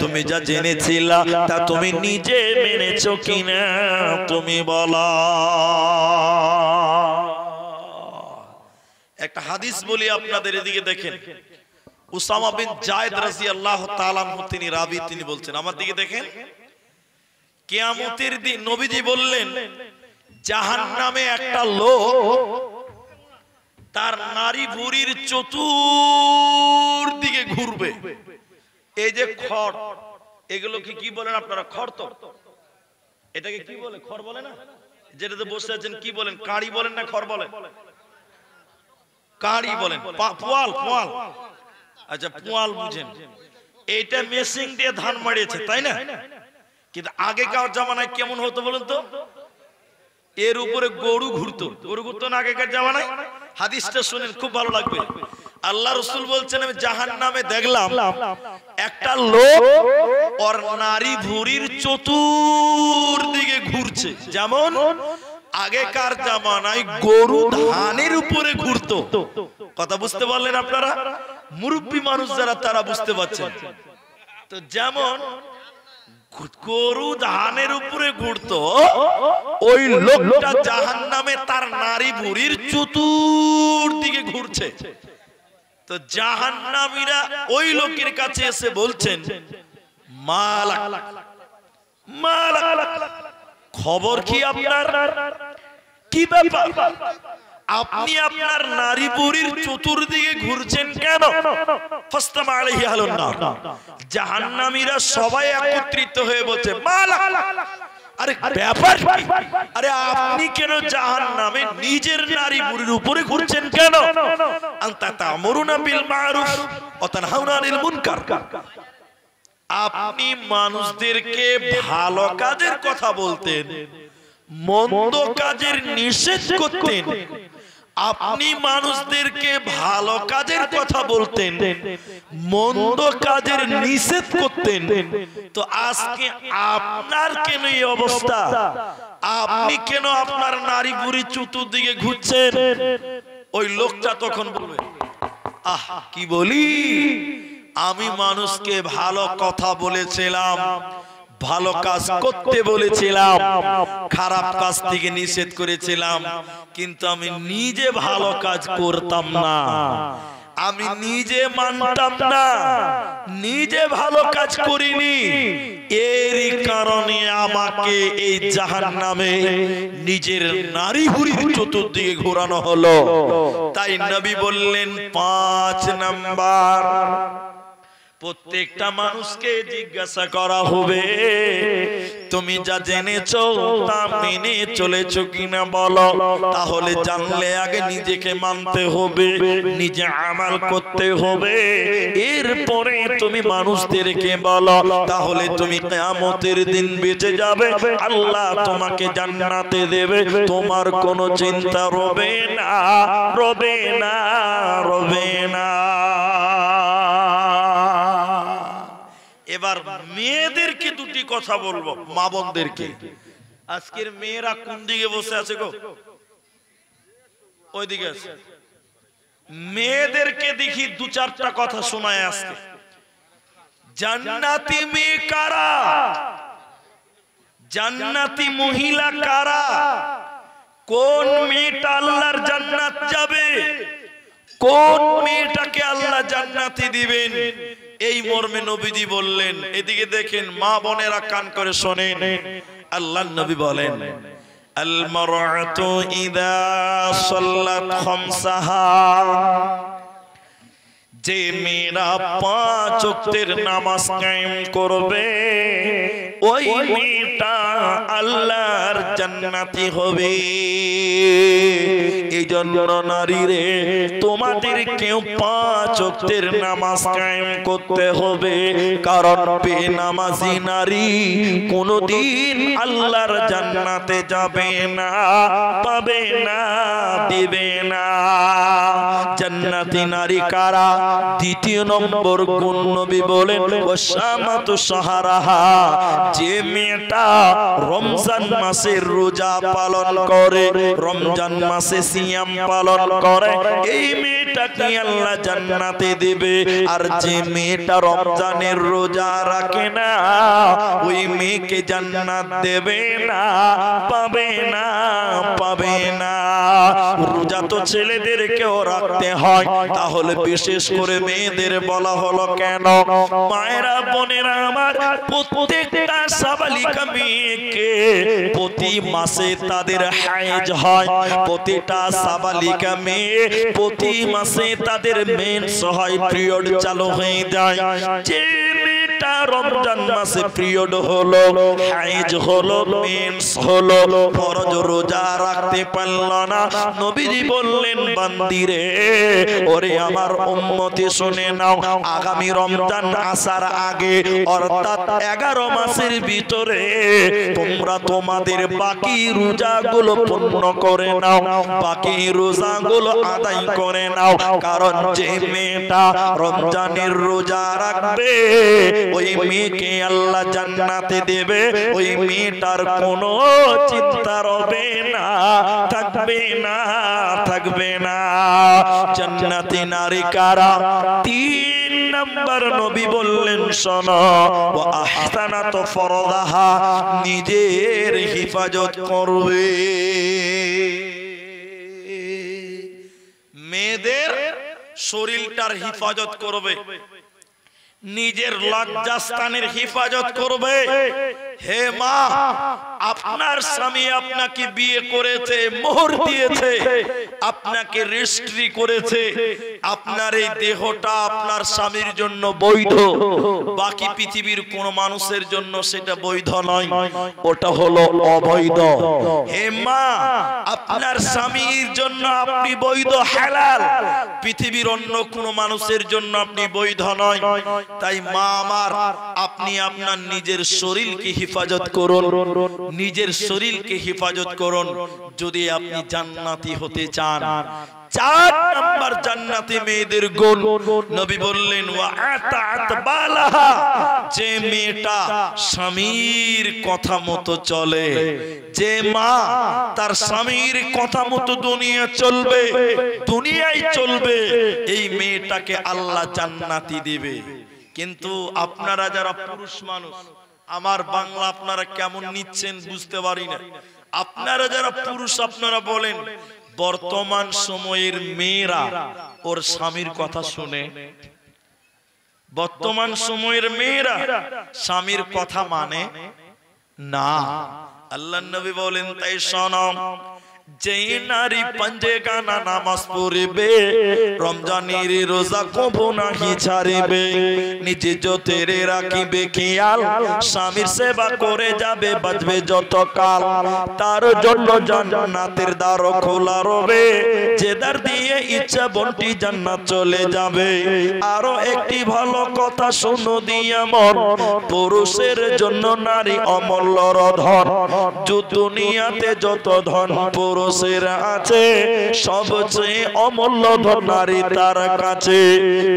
[SPEAKER 1] তুমি যা জেনেছিলা তা তুমি নিজে মেনেছো কিনা তুমি বলো। একটা হাদিস বলি আপনাদের, এদিকে দেখেন। উসামা বিন যায়েদ রাদিয়াল্লাহু তাআলা আনহু তিনি রাবী, তিনি বলছেন, আমার দিকে দেখেন, কিয়ামতের দিন নবীজি বললেন, জাহান্নামে একটা লোক তার নারী ভুঁড়ির চতুর্দিকে ঘুরবে। এই যে খড়, এগুলোকে কি বলেন আপনারা? খড় তো, এটাকে কি বলে? খড় বলে না? যেটাতে বসে আছেন কি বলেন? কাঁড়ি বলেন না খড় বলেন? কাঁড়ি বলেন। পোয়াল, পোয়াল, আচ্ছা পোয়াল বুঝেন। এইটা মেশিন দিয়ে ধান মারিয়েছে, তাই না? কিন্তু আগেকার জামানায় কেমন হতো বলুন তো? এর উপরে গরু ঘুরতো, গরু ঘুরতো না আগেকার জামানায়? হাদিসটা শুনেন, খুব ভালো লাগবে। আল্লাহ রাসূল বলছেন, আমি জাহান্নামে দেখলাম একটা লোক ওর নারী ভুঁড়ির চতুর্দিকে ঘুরছে, যেমন আগেকার জামানায় গরু ধানের উপরে ঘুরতো। কথা বুঝতে পারলেন আপনারা? মুরব্বী মানুষ যারা তারা বুঝতে পারছেন তো। যেমন গরু ধানের উপরে ঘুরতো, ওই লোকটা জাহান্নামে তার নারী ভুঁড়ির চতুর্দিকে ঘুরছে। তো জাহান্নামীরা ওই লোকের কাছে এসে বলছেন, মালাক, মালাক, খবর কি আপনার? কি ব্যাপার? আপনি আপনার নারী ভুঁড়ির চতুর্দিকে ঘুরছেন কেন? ফাস্তামা আলাইহি আহলুন নার, জাহান্নামীরা সবাই একত্রিত হয়ে বলছে, মালাক, আরে ব্যাপার কি? আরে আপনি কেন জাহান্নামে নিজের নারী ভুঁড়ির উপরে ঘুরছেন কেন? আনতা তা'মুরুনা বিল মা'রুফ ওয়া তানহাউনা আনিল মুনকার, আপনি মানুষদেরকে ভালো কাজের কথা বলতেন, মন্দ কাজের নিষেধ করতেন, আপনি মানুষদেরকে ভালো কাজের কথা বলতেন, মন্দ কাজের নিষেধ করতেন, তো আজকে আপনার কেন এই অবস্থা? আপনি কেন আপনার নারী বুড়ি চতুর্দিকে ঘুরছেন? ওই লোকটা তখন বলবে, আহ কি বলি, আমি মানুষকে ভালো কথা বলেছিলাম, ভালো কাজ করতে বলেছিলাম, খারাপ কাজ থেকে নিষেধ করেছিলাম, কিন্তু আমি নিজে ভালো কাজ করতাম না, আমি নিজে মানতাম না, নিজে ভালো কাজ করিনি, এরই কারণে আমাকে এই জাহান্নামে নিজের নারী বুড়ির চতুর্দিকে ঘোরানো হলো। তাই নবী বললেন 5 নাম্বার, প্রত্যেকটা মানুষকে জিজ্ঞাসা করা হবে, তুমি যা জেনেছো তা মেনে চলেছো কিনা বলো। তাহলে জানলে আগে নিজেকে মানতে হবে, নিজে আমল করতে হবে, এরপরে তুমি মানুষদেরকে বলো। তাহলে তুমি কিয়ামতের দিন বেঁচে যাবে, আল্লাহ তোমাকে জান্নাতে দেবে, তোমার কোনো চিন্তা রবে না, রবে না, রবে না। এবার মেয়েদেরকে দুটি কথা বলবো, মা বোনদেরকে। আজকের মেয়েরা কোন দিকে বসে আছে গো? ওইদিকে আছে। মেয়েদেরকে দেখি 2-4টা কথা শোনায় আজকে। জান্নাতি মেয়ে কারা? জান্নাতি মহিলা কারা? কোন মেয়েটা আল্লাহর জান্নাত যাবে? কোন মেয়েটাকে আল্লাহ জান্নাতি দিবেন? এই মর্মে নবীজি বললেন। এদিকে দেখেন মা বোনেরা কান করে শোনেন। আল্লাহর নবী বলেন, আল মারআতু ইযা সাল্লাত খামসাহা, যে মেয়েরা 5 ওয়াক্তের নামাজ কায়েম করবে, ওই মেয়েটা আল্লাহর জান্নাতি হবে। এই জন্য নারীরে, তোমাদের কেউ 5 ওয়াক্তের নামাজ কায়েম করতে হবে, কারণ বেনামাজি নারী কোনদিন আল্লাহর জান্নাতে যাবে না, পাবে না, দিবে না। জান্নাতি নারী কারা? দ্বিতীয় নম্বর গুণ নবী বলেন, ওয়াসামাতু শাহরাহা, যে মেয়েটা রমজান মাসের রোজা পালন করে, রমজান মাসে সিয়াম পালন করে, এই মেয়েটাকে আল্লাহ জান্নাতে দেবে। আর যে মেয়েটা রমজানের রোজা রাখে না, ওই মেয়েকে জান্নাত দেবে না, পাবে না, পাবে না। রোজা তো ছেলেদেরকেও রাখতে হয়, তাহলে বিশেষ করে মেয়েদের বলা হলো কেন? মায়েরা বোনেরা আমার, প্রত্যেকটা সাবালিকা মেয়েকে প্রতি মাসে তাদের হায়েজ হয়, প্রতিটা সাবালিকা মেয়ে প্রতি মাসে তাদের মেন্স হয়, পিরিয়ড চালু হয়ে যায়। যে মেয়েটা রমজান মাসে পিরিয়ড হলো, হায়েজ হলো, মেন্স হলো, ফরজ রোজা রাখতে পারল না, নবীজি বললেন, বান্দিরে, ওরে আমার উম্মতি শুনে নাও, আগামী রমজান আসার আগে, অর্থাৎ 11 মাসের ভিতরে তোমরা তোমাদের বাকি রোজাগুলো পূর্ণ করে নাও, বাকি রোজাগুলো আদায় করে নাও। কারণ যে মেয়েটা রমজানের রোজা রাখবে, ওই মেয়েকে আল্লাহ জান্নাতে দেবে, ওই মেয়েটার কোনো চিন্তা রবে না, থাকবে না, থাকবে না। জান্নাতি নারী কারা? 3 নাম্বার নবী বললেন, শোনো, ওয়া আহসানাত ফরদাহা, নিজের হিফাজত করবে। মেয়েদের শরীরটার হিফাজত করবে, নিজের লজ্জাস্থানের হিফাজত করবে। হে মা, আপনার স্বামী আপনাকে বিয়ে করেছে, মোহর দিয়েছে, আপনাকে রেজিস্ট্রি করেছে, আপনার এই দেহটা আপনার স্বামীর জন্য বৈধ, বাকি পৃথিবীর কোন মানুষের জন্য সেটা বৈধ নয়, ওটা হলো অবৈধ। হে মা, আপনার স্বামীর জন্য আপনি বৈধ, হালাল, পৃথিবীর অন্য কোন মানুষের জন্য আপনি বৈধ নয়। তাই মা আমার, আপনি আপনার নিজের শরীরকে হেফাজত করুন, নিজের শরীরকে হেফাজত করুন যদি আপনি জান্নাতি হতে চান। 4 নাম্বার জান্নাতি মেয়েদের গুণ নবী বললেন ওয়া আতাত বালাহা, যে মেয়েটা স্বামীর কথা মতো চলে, যে মা তার স্বামীর কথা মতো দুনিয়া চলবে, দুনিয়ায় চলবে, এই মেয়েটাকে আল্লাহ জান্নাতি দিবে। কিন্তু আপনারা যারা পুরুষ মানুষ, আমার বাংলা আপনারা কেমন নিচ্ছেন বুঝতে পারি না। আপনারা যারা পুরুষ আপনারা বলেন বর্তমান সময়ের মেয়েরা ওর স্বামীর কথা শুনে, বর্তমান সময়ের মেয়েরা স্বামীর কথা মানে না। আল্লাহর নবী বলেন তাই শোনো, যে নারী পাঁচে গানা নামাজ পড়বে, রমজানের রোজা কবু নাহি ছাড়িবে, নিজে যতেরে রাখিবে খেয়াল, স্বামীর সেবা করে যাবে বাঁচবে যত কাল, তার জন্য জান্নাতের দ্বার খোলা রবে, যে দ্বার দিয়ে ইচ্ছা বন্টি জান্নাত চলে যাবে। আরো একটি ভালো কথা শোনো দিয়া মন, পুরুষের জন্য নারী অমূল্য ধন, দুনিয়াতে যত ধন পুরুষের আছে, সবচেয়ে অমূল্য ধন নারী তার কাছে।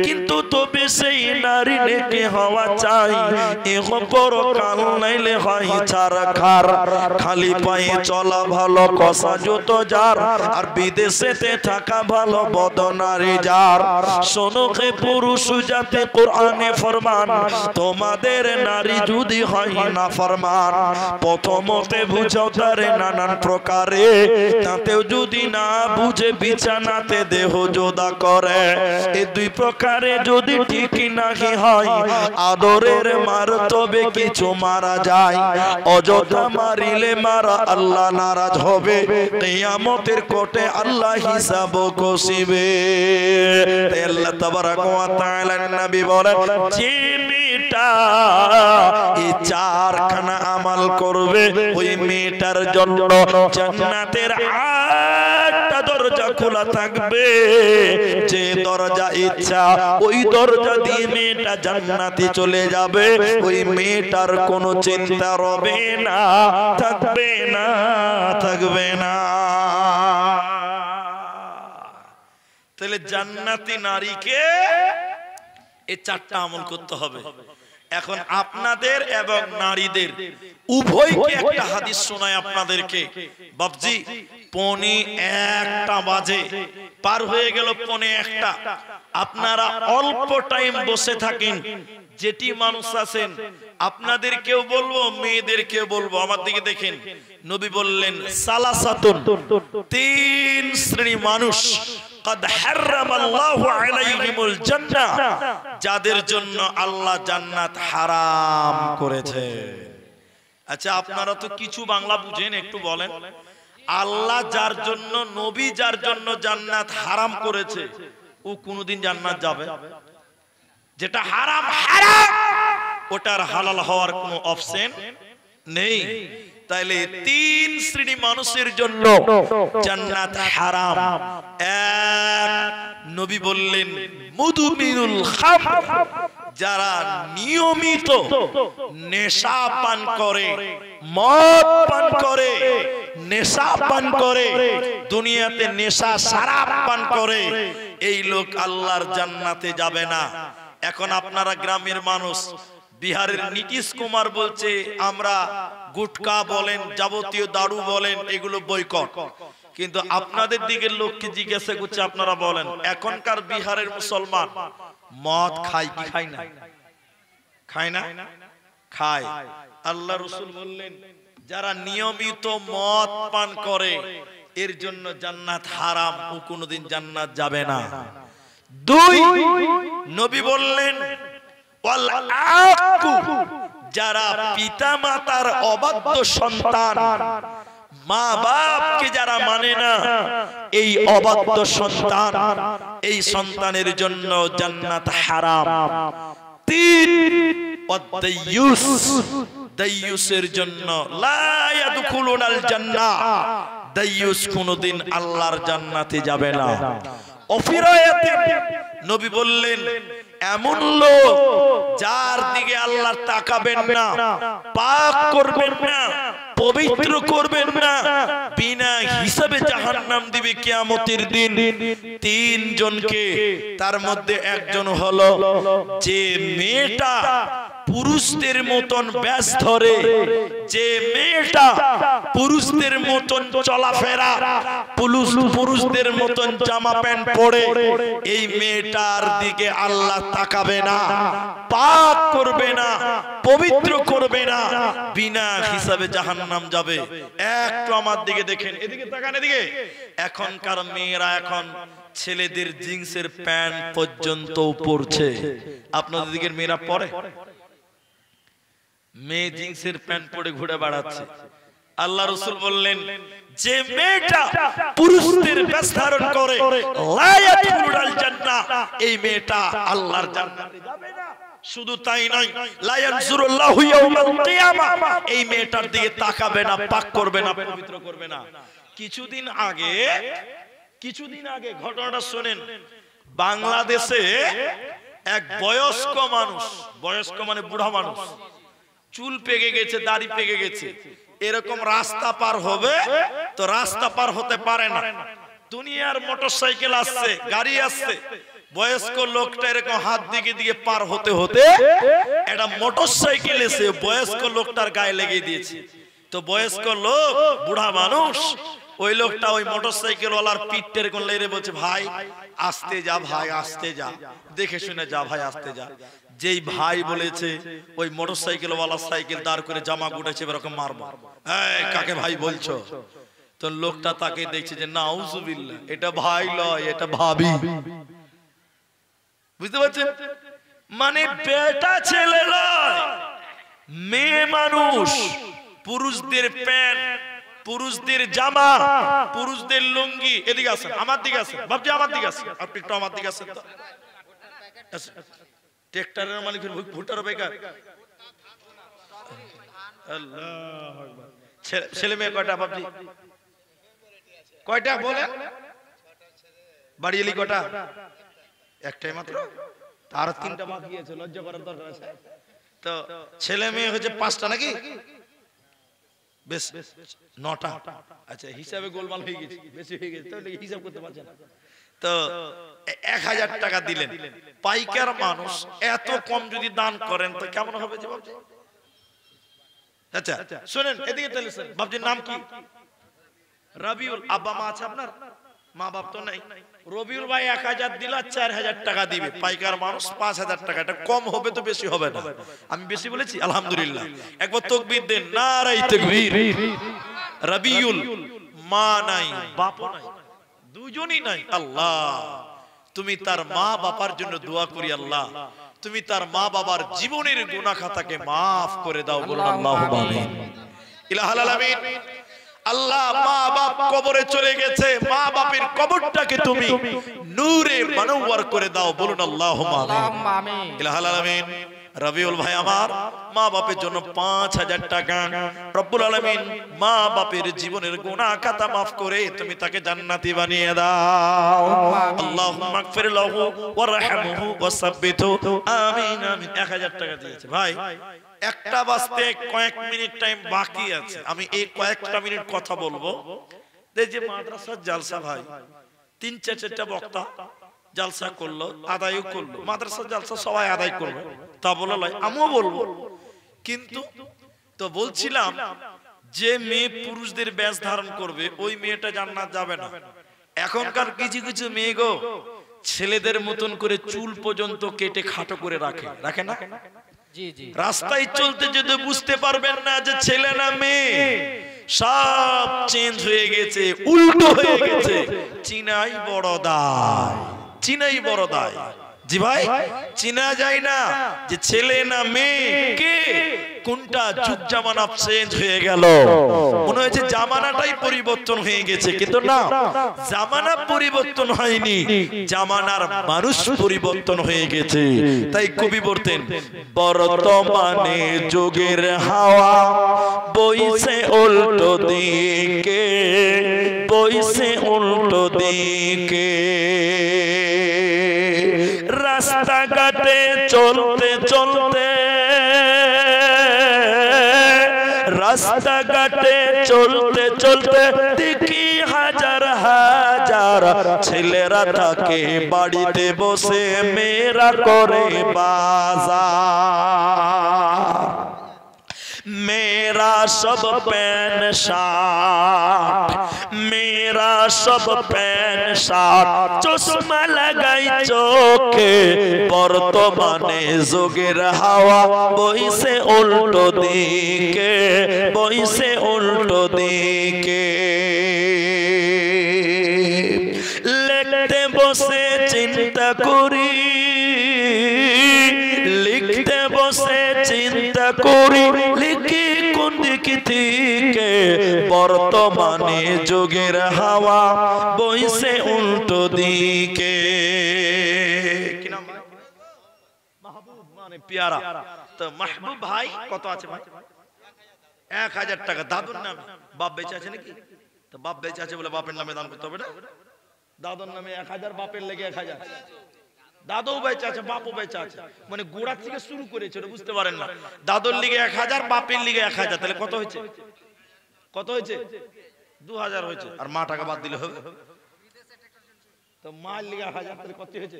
[SPEAKER 1] কিন্তু তবে সেই নারী নেকি হওয়া চাই, এহ পরকাল নাইলে হয় ছাড়া খার, খালি পায়ে চলা ভালো কষা জুতো যার, আর বিদেশেতে থাকা ভালো বদ নারী যার। শোনো হে পুরুষ যাতে কোরআনে ফরমান, তোমাদের নারী যদি হয় না ফরমান, প্রথমতে বুঝাও তারে নানান প্রকারে, তাতেও যদি না বুঝে বিছানাতে দেহ জোদা করে। এই 2 প্রকারে যদি ঠিক নাহি হয়, আদরের মার তবে কিছু মারা যায়, অযথা মারিলে মারা আল্লাহ নারাজ হবে, কিয়ামতের কোর্টে আল্লাহ হিসাব কষিবে। তাই আল্লাহ তাবারাক ওয়া তাআলা নবী বলেন, যে মেয়েটা এই 4খানা আমল করবে, ওই মেয়েটার জন্য জান্নাতের 8টা দরজা খোলা থাকবে। যে দরজা ইচ্ছা ওই দরজা দিয়ে মেয়েটা জান্নাতে চলে যাবে, ওই মেয়েটার কোনো চিন্তা রবে না, থাকবে না, থাকবে না। তাহলে জান্নাতি নারীকে এই 4টা আমল করতে হবে। এখন আপনাদের এবং নারীদের উভয়কে একটা হাদিস শোনায় আপনাদেরকে। বাবজি 1:45 বাজে, পার হয়ে গেল 1:45। আপনারা অল্প টাইম বসে থাকেন। যেটি মানুষ আছেন আপনাদেরকেও বলবো, মেয়েদেরকেও বলবো, আমার দিকে দেখেন। নবী বললেন সালাসাতুন, 3 শ্রেণী মানুষ, قد حرم الله عليهم الجنة, যাদের জন্য আল্লাহ জান্নাত হারাম করেছে। আচ্ছা আপনারা তো কিছু বাংলা বুঝেন, একটু বলেন আল্লাহ যার জন্য, নবী যার জন্য জান্নাত হারাম করেছে, ও কোনদিন জান্নাত যাবে? যেটা হারাম হারাম, ওটার হালাল হওয়ার কোনো অপশন নেই। তাইলে 3 শ্রেণী মানুষের জন্য জান্নাত হারাম। 1, নবী বললেন মুদমিনুল খামর, যারা নিয়মিত নেশা পান করে, মদ পান করে, নেশা পান করে, দুনিয়াতে নেশা শরাব পান করে, এই লোক আল্লাহর জান্নাতে যাবে না। এখন আপনারা গ্রামের মানুষ, বিহারের নীতিশ কুমার বলছে আমরা গুটকা বলেন, যাবতীয় দারু বলেন, এগুলো বয়কট। কিন্তু আপনাদের দিকের লোককে জিজ্ঞাসা করছে, আপনারা বলেন এখনকার বিহারের মুসলমান মদ খায় কি খায় না? খায় না? খায়। আল্লাহ রাসূল বললেন যারা নিয়মিত মদ পান করে এর জন্য জান্নাত হারাম, ও কোনোদিন জান্নাত যাবে না। 2, নবী বললেন ওয়াল আকু, যারা পিতামাতার অবাধ্য সন্তান, মা বাপকে যারা মানে না, এই অবাধ্য সন্তান, এই সন্তানের জন্য জান্নাত হারাম। 3, ওয়াদাইয়ুস, দাইয়ুসের জন্য লা ইয়াদখুলুনাল জান্নাহ, দাইয়ুস কোনদিন আল্লাহর জান্নাতে যাবে না। অফিরায়াতে নবী বললেন এমন লোক যার দিকে আল্লাহ তাকাবেন না, পাক করবেন না, পবিত্র করবেন না, বিনা হিসাবে জাহান্নাম দিবে কিয়ামতের দিন। তিনজনকে, তার মধ্যে একজন হলো যে মেয়েটা পুরুষদের মতন ব্যাস ধরে, যে মেয়েটা পুরুষদের মতন চলাফেরা, পুরুষদের মতন জামা প্যান্ট পরে, এই মেয়েটার দিকে আল্লাহ তাকাবে না, পাক করবে না, পবিত্র করবে না, বিনা হিসাবে জাহান্নাম যাবে। একটু আমার দিকে দেখেন, এদিকে তাকান, এদিকে। এখনকার মেয়েরা এখন ছেলেদের জিন্সের প্যান্ট পর্যন্ত পরছে। আপনাদের দিকের মেয়েরা পরে? মেয়ে জিন্সের প্যান্ট পরে ঘুরে বেড়াচ্ছে। আল্লাহ রাসূল বললেন, যে মেয়েটা পুরুষদের বেশ ধারণ করে, লা ইয়াদখুলুল জান্নাহ, এই মেয়েটা আল্লাহর জান্নাতে যাবে না। শুধু তাই নয়, লা ইয়ানজুরুল্লাহু ইয়াউমাল কিয়ামা, এই মেয়েটার দিকে তাকাবে না, পাক করবে না, পবিত্র করবে না। কিছুদিন আগে ঘটনাটা শুনেন। বাংলাদেশে এক বয়স্ক মানুষ, বয়স্ক মানে বুড়া মানুষ, চুল পেকে গেছে, দাড়ি পেকে গেছে, এরকম রাস্তা পার হবে তো রাস্তা পার হতে পারে না। দুনিয়ার মোটরসাইকেল আসছে, গাড়ি আসছে, বয়স্ক লোকটা এরকম হাত দিকে দিয়ে পার হতে হতে একটা মোটরসাইকেল এসে বয়স্ক লোকটার গায়ে লেগে দিয়েছে। তো বয়স্ক লোক, বুড়া মানুষ, ওই লোকটা ওই মোটরসাইকেল ওয়ালার পিঠটা এরকম লেগে বলছে, ভাই আস্তে যা, ভাই আস্তে যা, দেখে শুনে যা, ভাই আস্তে যা। যেই ভাই বলেছে, ওই মোটরসাইকেল ওয়ালা সাইকেল দাঁড় করে জামা গুটেছে, এরকম মারবো। এই কাকে ভাই বলছো? তো লোকটা তাকে দেখছে যে নাউজুবিল্লাহ, এটা ভাই লয়, এটা ভাবি। বুঝতে পারছেন? মানে বেটা ছেলে লয়, মেয়ে মানুষ। পুরুষদের প্যান্ট, পুরুষদের জামা, পুরুষদের লুঙ্গি। এদিকে আসেন, আমার দিকে আসেন, ভাবছি আমার দিকে আসেন, আপনি একটু আমার দিকে আসেন। ট্রাক্টরের মালিকের ভুট্টার বেকার। আল্লাহু আকবার। ছেলে মেয়ে কয়টা ভাবছি? কয়টা বলেন? বাড়ি এলি কয়টা? একটাই মাত্র, তার তিনটা বাকি আছে, লজ্জা করার দরকার আছে। তো ছেলে মেয়ে হচ্ছে 5টা নাকি? বেশ 9টা। আচ্ছা, হিসাবে গোলমাল হয়ে গেছে, বেশি হয়ে গেছে, তাহলে হিসাব করতে পারছেন না। তো 1000 টাকা দিলেন, পাইকার মানুষ, এত কম যদি দান করেন তো কেমন হবে যে ভাবছি? আচ্ছা শুনেন, এদিকে তাহলে ভাবছির নাম কি? রবিউল। আব্বা মা আছে আপনার? মা বাপ তো নাই। রবিউল ভাই 1000 দিল, 4000 টাকা দিবে। পাইকার মানুষ 5000 টাকা। এটা কম হবে তো বেশি হবে না? আমি বেশি বলেছি? আলহামদুলিল্লাহ। একবার তাকবীর দেন, নারায়ে তাকবীর। রবিউল মা নাই, বাপও নাই, দুজনই নাই। আল্লাহ, তুমি তার মা বাবার জন্য দোয়া করি, আল্লাহ তুমি তার মা বাবার জীবনের গুনাহ খাতাকে maaf করে দাও, বলুন আল্লাহুম্মা আমিন। ইলাহুল আলামিন। আল্লাহ, মা বাপ কবরে চলে গেছে, মা বাপের কবরটাকে তুমি নূরে মানওয়ার করে দাও, বলুন আল্লাহুম্মা আমিন। ইলাহুল আলামিন। রবিউল ভাই আমার মা বাপের জন্য 5000 টাকা। রব্বুল আলামিন মা বাপের জীবনের গুনাহ খাতা maaf করে তুমি তাকে জান্নাতি বানিয়ে দাও। আল্লাহুম্মা আগফির লাহু ওয়ারহামহু ওয়াসাব্বিতহু, আমিন আমিন। 1000 টাকা দিয়েছে ভাই। একটা বাজতে কয়েক মিনিট টাইম বাকি আছে, আমি এই কয়েকটা মিনিট কথা বলবো। এই যে মাদ্রাসার জালসা ভাই, 3-4টা বক্তা জালসা করলো, আদায়ও করলো। মাদ্রাসার জালসা সবাই আদায় করবে, তা বলা নয়, আমিও বলবো। কিন্তু তো বলছিলাম, যে মেয়ে পুরুষদের বেশ ধারণ করবে ওই মেয়েটা জান্নাত যাবে না। এখনকার কিছু কিছু মেয়ে গো, ছেলেদের মতন করে চুল পর্যন্ত কেটে খাটো করে রাখে না? রাস্তায় চলতে যদি বুঝতে পারবেন না যে ছেলে না মেয়ে, সব চেঞ্জ হয়ে গেছে, উল্টো হয়ে গেছে। চিনাই বড় দায়, চিনাই বড় দায়। জি ভাই, চিনা যায় না যে ছেলে না মেয়ে, কে কোনটা। যুগ জামানা চেঞ্জ হয়ে গেল, মনে হয়েছে জামানাটাই পরিবর্তন হয়ে গেছে, কিন্তু না, জামানা পরিবর্তন হয়নি, জামানার মানুষ পরিবর্তন হয়ে গেছে। তাই কবি বলতেন, বর্তমানে যুগের হাওয়া বইছে উল্টো দিকে, বইছে উল্টো দিকে। রাস্তাঘাটে রাস্তাঘাটে চলতে চলতে দেখি হাজার হাজার ছেলেরা থাকে বাড়িতে বসে মেয়েরা করে বাজার मेरा सब पैन शार्ट मेरा सब पैन शार्ट चश्मा लगाई चोखे बर्तमाने जोगेर हावा बइसे उल्टो दिके बइसे उल्टो दिके लिखते बसे चिंता करी लिखते बसे चिंता करी लिखी কোন দিক থেকে বর্তমানে যোগের হাওয়া বইছে উল্টো দিকে কি নাম মাহবুব মানে পেয়ারা তো মাহবুব ভাই কত আছে ভাই 1000 টাকা দাদুর নামে বাপ বেঁচে আছে নাকি তো বাপ বেঁচে আছে বলে বাপের নামে দান করতে হবে না দাদুর নামে 1000 বাপের লেগে 1000 দাদু বেঁচে আছে বাপও বেঁচে আছে মানে গোড়া থেকে শুরু করেছে বুঝতে পারেন না দাদুর লিগে 1000 বাপের লিগে 1000 তাহলে কত হয়েছে 2000 হয়েছে আর মা টাকা বাদ দিলে হবে তো মার লিগে 1000 তাহলে কত হয়েছে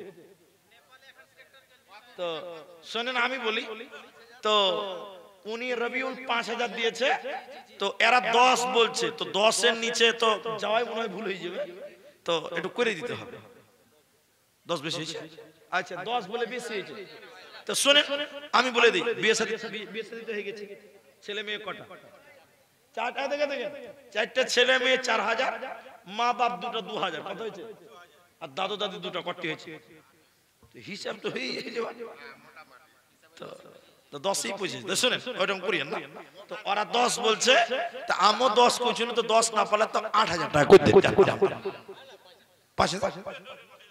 [SPEAKER 1] তো শুনেন আমি বলি তো উনি রবিউল 5000 দিয়েছে তো এরা 10 বলছে তো 10 এর নিচে তো যাওয়াই মনে হয় ভুল হয়ে যাবে তো একটু করে দিতে হবে 10 বেশি হয়েছে আচ্ছা 10 বলে বেশি হয়েছে তো শুনেন আমি বলে দিই বিয়ে শাদী তো হয়ে গেছে ছেলে মেয়ে কটা চারটা দেখে চারটা ছেলে মেয়ে 4000 মা বাপ দুটো 2000 কত হয়েছে আর দাদু দাদি দুটো কত হয়েছে তো হিসাব তো হয়ে যাবে তো 10ই পৌঁছে তো শুনেন ওইরকম করিয়েন না তো ওরা 10 বলছে তা আমও 10 কইছিল তো 10 না পারলে তো 8000 টাকা করতে পাশে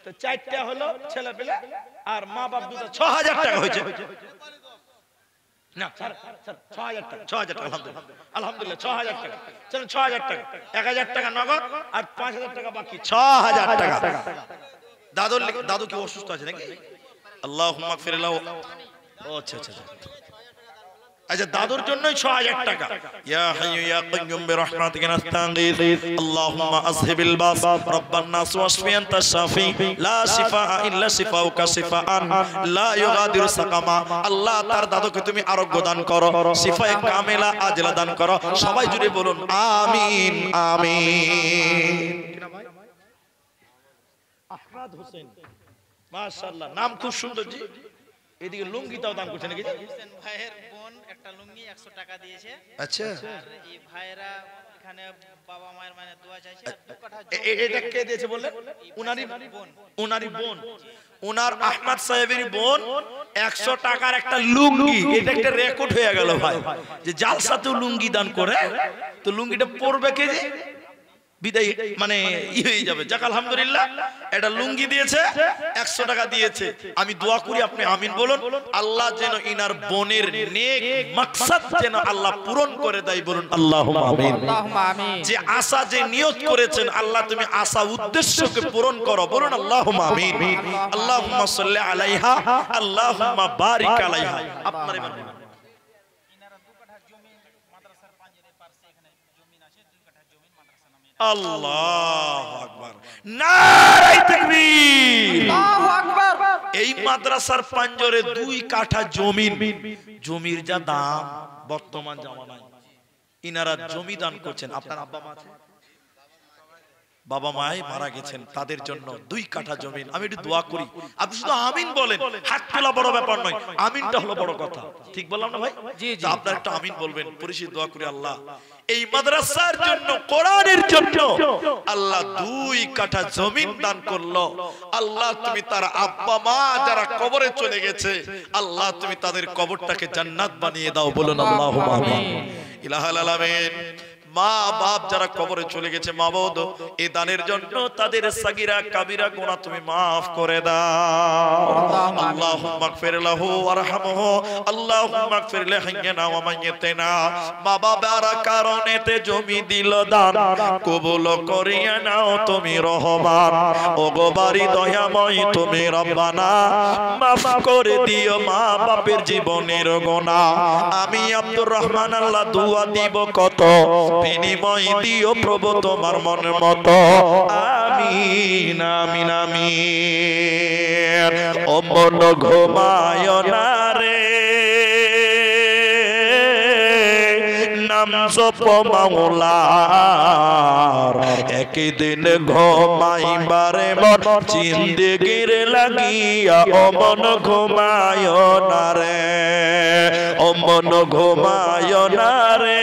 [SPEAKER 1] তো চারটা হলো ছেলে পেলে আর মা বাপ দুটো 6000 টাকা হয়েছে না স্যার 6000 টাকা আলহামদুলিল্লাহ 6000 টাকা চলেন 6000 টাকা 1000 টাকা নগদ আর 5000 টাকা বাকি 6000 টাকা দাদু কি অসুস্থ আছে নাকি আল্লাহুম্মা গফির লাহু ও আচ্ছা আচ্ছা দাদুর জন্যই 6000 টাকা ইয়া হাইয়ু ইয়া কাইয়ুম বিরহমাতিকা নাস্তাগীথ আল্লাহুম্মা আযহিবিল বাস রাব্বান নাস ওয়াশফি আনতা শাফি লা শিফাআ ইল্লা শিফাউকা শিফাআন লা ইউগাদিরু সাকামা আল্লাহ তার দাদুকে তুমি আরোগ্য দান করো শিফায়ে কামিলা আজলা দান করো সবাই জুড়ে বলুন আমিন আমিন কি নাম ভাই আহমদ হোসেন মাশাআল্লাহ নাম খুব সুন্দর জি এদিকে লুঙ্গিটাও দান করছে নাকি হোসেন ভাইয়ের বোন একটা লুঙ্গি 100 টাকা দিয়েছে আচ্ছা আর এই ভাইরা এখানে বাবা মায়ের মানে দোয়া চাইছে আর 2 কাঠা এটা কে দিয়েছে বললেন উনারি বোন উনার আহমদ সাহেবের বোন 100 টাকার একটা লুঙ্গি এটা একটা রেকর্ড হয়ে গেল ভাই যে জালসাতেও লুঙ্গি দান করে তো লুঙ্গিটা পরবে কে যে বিদায় মানে হয়ে যাবে যাক আলহামদুলিল্লাহ এটা লুঙ্গি দিয়েছে 100 টাকা দিয়েছে আমি দোয়া করি আপনি আমিন বলুন আল্লাহ যেন ইনার বোনের নেক মাকসাদ যেন আল্লাহ পূরণ করে দেয় বলুন আল্লাহুম্মা আমিন যে আশা যে নিয়ত করেছেন আল্লাহ তুমি আশা উদ্দেশ্যকে পূরণ করো বলুন আল্লাহুম্মা আমিন আল্লাহুম্মা সাল্লি আলাইহা আল্লাহুম্মা বারিক আলাইহা আপনার আল্লাহু আকবার নারে তাকবীর আল্লাহু আকবার এই মাদ্রাসার পাঞ্জরে 2 কাঠা জমির যা দাম বর্তমান জামানায় ইনারা জমি দান করছেন আপনার আব্বা মা আছে বাবা মাই মারা গেছেন তাদের জন্য 2 কাঠা জমি আমি একটু দোয়া করি আপনি শুধু আমিন বলেন হাত তোলা বড় ব্যাপার নয় আমিনটা হলো বড় কথা ঠিক বললাম না ভাই জি জি আপনারা একটা আমিন বলবেন পরিশেষ দোয়া করি আল্লাহ এই মাদ্রাসার জন্য কোরআনের জন্য আল্লাহ 2 কাঠা জমি দান করলো আল্লাহ তুমি তার আব্বা মা যারা কবরে চলে গেছে আল্লাহ তুমি তাদের কবরটাকে জান্নাত বানিয়ে দাও বলুন আল্লাহুম্মা আমিন ইলাহাল আলামিন মা বাপ যারা কবরে চলে গেছে মাবুদ এই দানের জন্য তাদের সাগীরা কাবীরা গুনাহ তুমি maaf করে দাও আল্লাহুম্মা মাগফির লাহু ওয়ারহামহু আল্লাহুম্মা মাগফির লিহাইয়িনা ওয়া মাইয়িতিনা মা বাবার কারণেতে জমি দিল দান কবুল করিয়া নাও তুমি রহমান ওগো বাড়ি দয়াময় তুমি রব্বানা maaf করে দিও মা বাপের জীবনের গুনাহ আমি আব্দুর রহমান আল্লাহ দোয়া দিব কত বিনিময় দিও প্রভু তোমার মনের মতো আমিন আমিন আমিন ও মন ঘুমায় না রে নাম জপ মাওলার একদিন ঘুমাইবারে মন জিন্দেগির লাগিয়া ও মন ঘুমায় না রে ও মন ঘুমায় না রে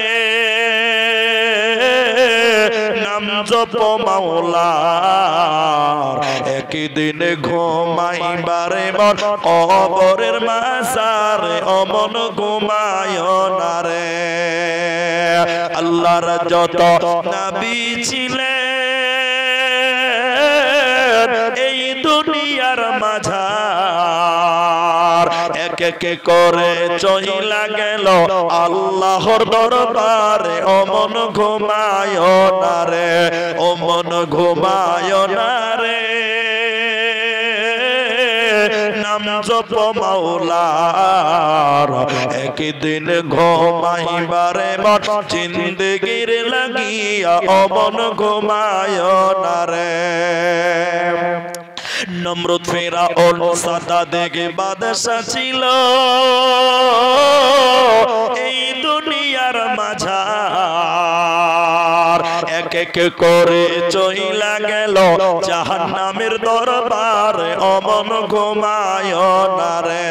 [SPEAKER 1] নাম জপ মাওলার একদিন ঘুমাইবারে মন কবরের মাঝারে ও মন ঘুমায় না রে আল্লাহর যত নবী ছিলেন এই দুনিয়ার মাঝার এক এক করে চইলা গেল আল্লাহর দরবারে ও মন ঘুমায় না রে ও মন ঘুমায় না রে নাম জপ মাওলার একদিন ঘুমাইবারে মন জিন্দেগির লাগিয়া ও মন ঘুমায় না রে নমরুদ ফিরাউন সাদা দেখে বাদশা ছিল এই দুনিয়ার মাঝার এক এক করে চইলা গেল জাহান্নামের দরবারে ও মন ঘুমায় না রে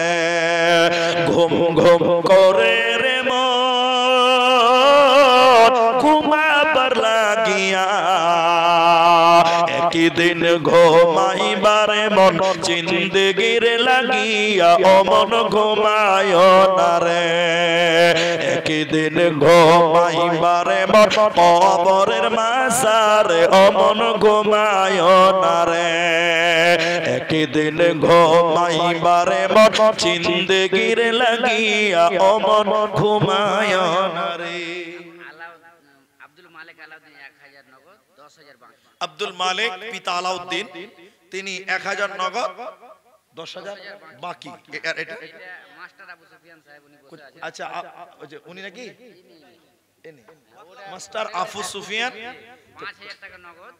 [SPEAKER 1] ঘুম ঘুম করে রে মন ঘুমাবার লাগিয়া একদিন ঘুমাইবারে মন জিন্দেগির লাগিয়া ও মন ঘুমায় না রে একদিন ঘুমাইবারে মন কবরের মাঝারে ও মন ঘুমায় না রে একদিন ঘুমাইবারে মন জিন্দেগির লাগিয়া ও মন ঘুমায় না রে আব্দুল মালিক পিতা আলাউদ্দিন তিনি 1000 নগদ 10,000 বাকি এটা মাস্টার আবু সুফিয়ান সাহেব উনি বসে আছেন আচ্ছা উনি নাকি মাস্টার আবু সুফিয়ান 5000 টাকা নগদ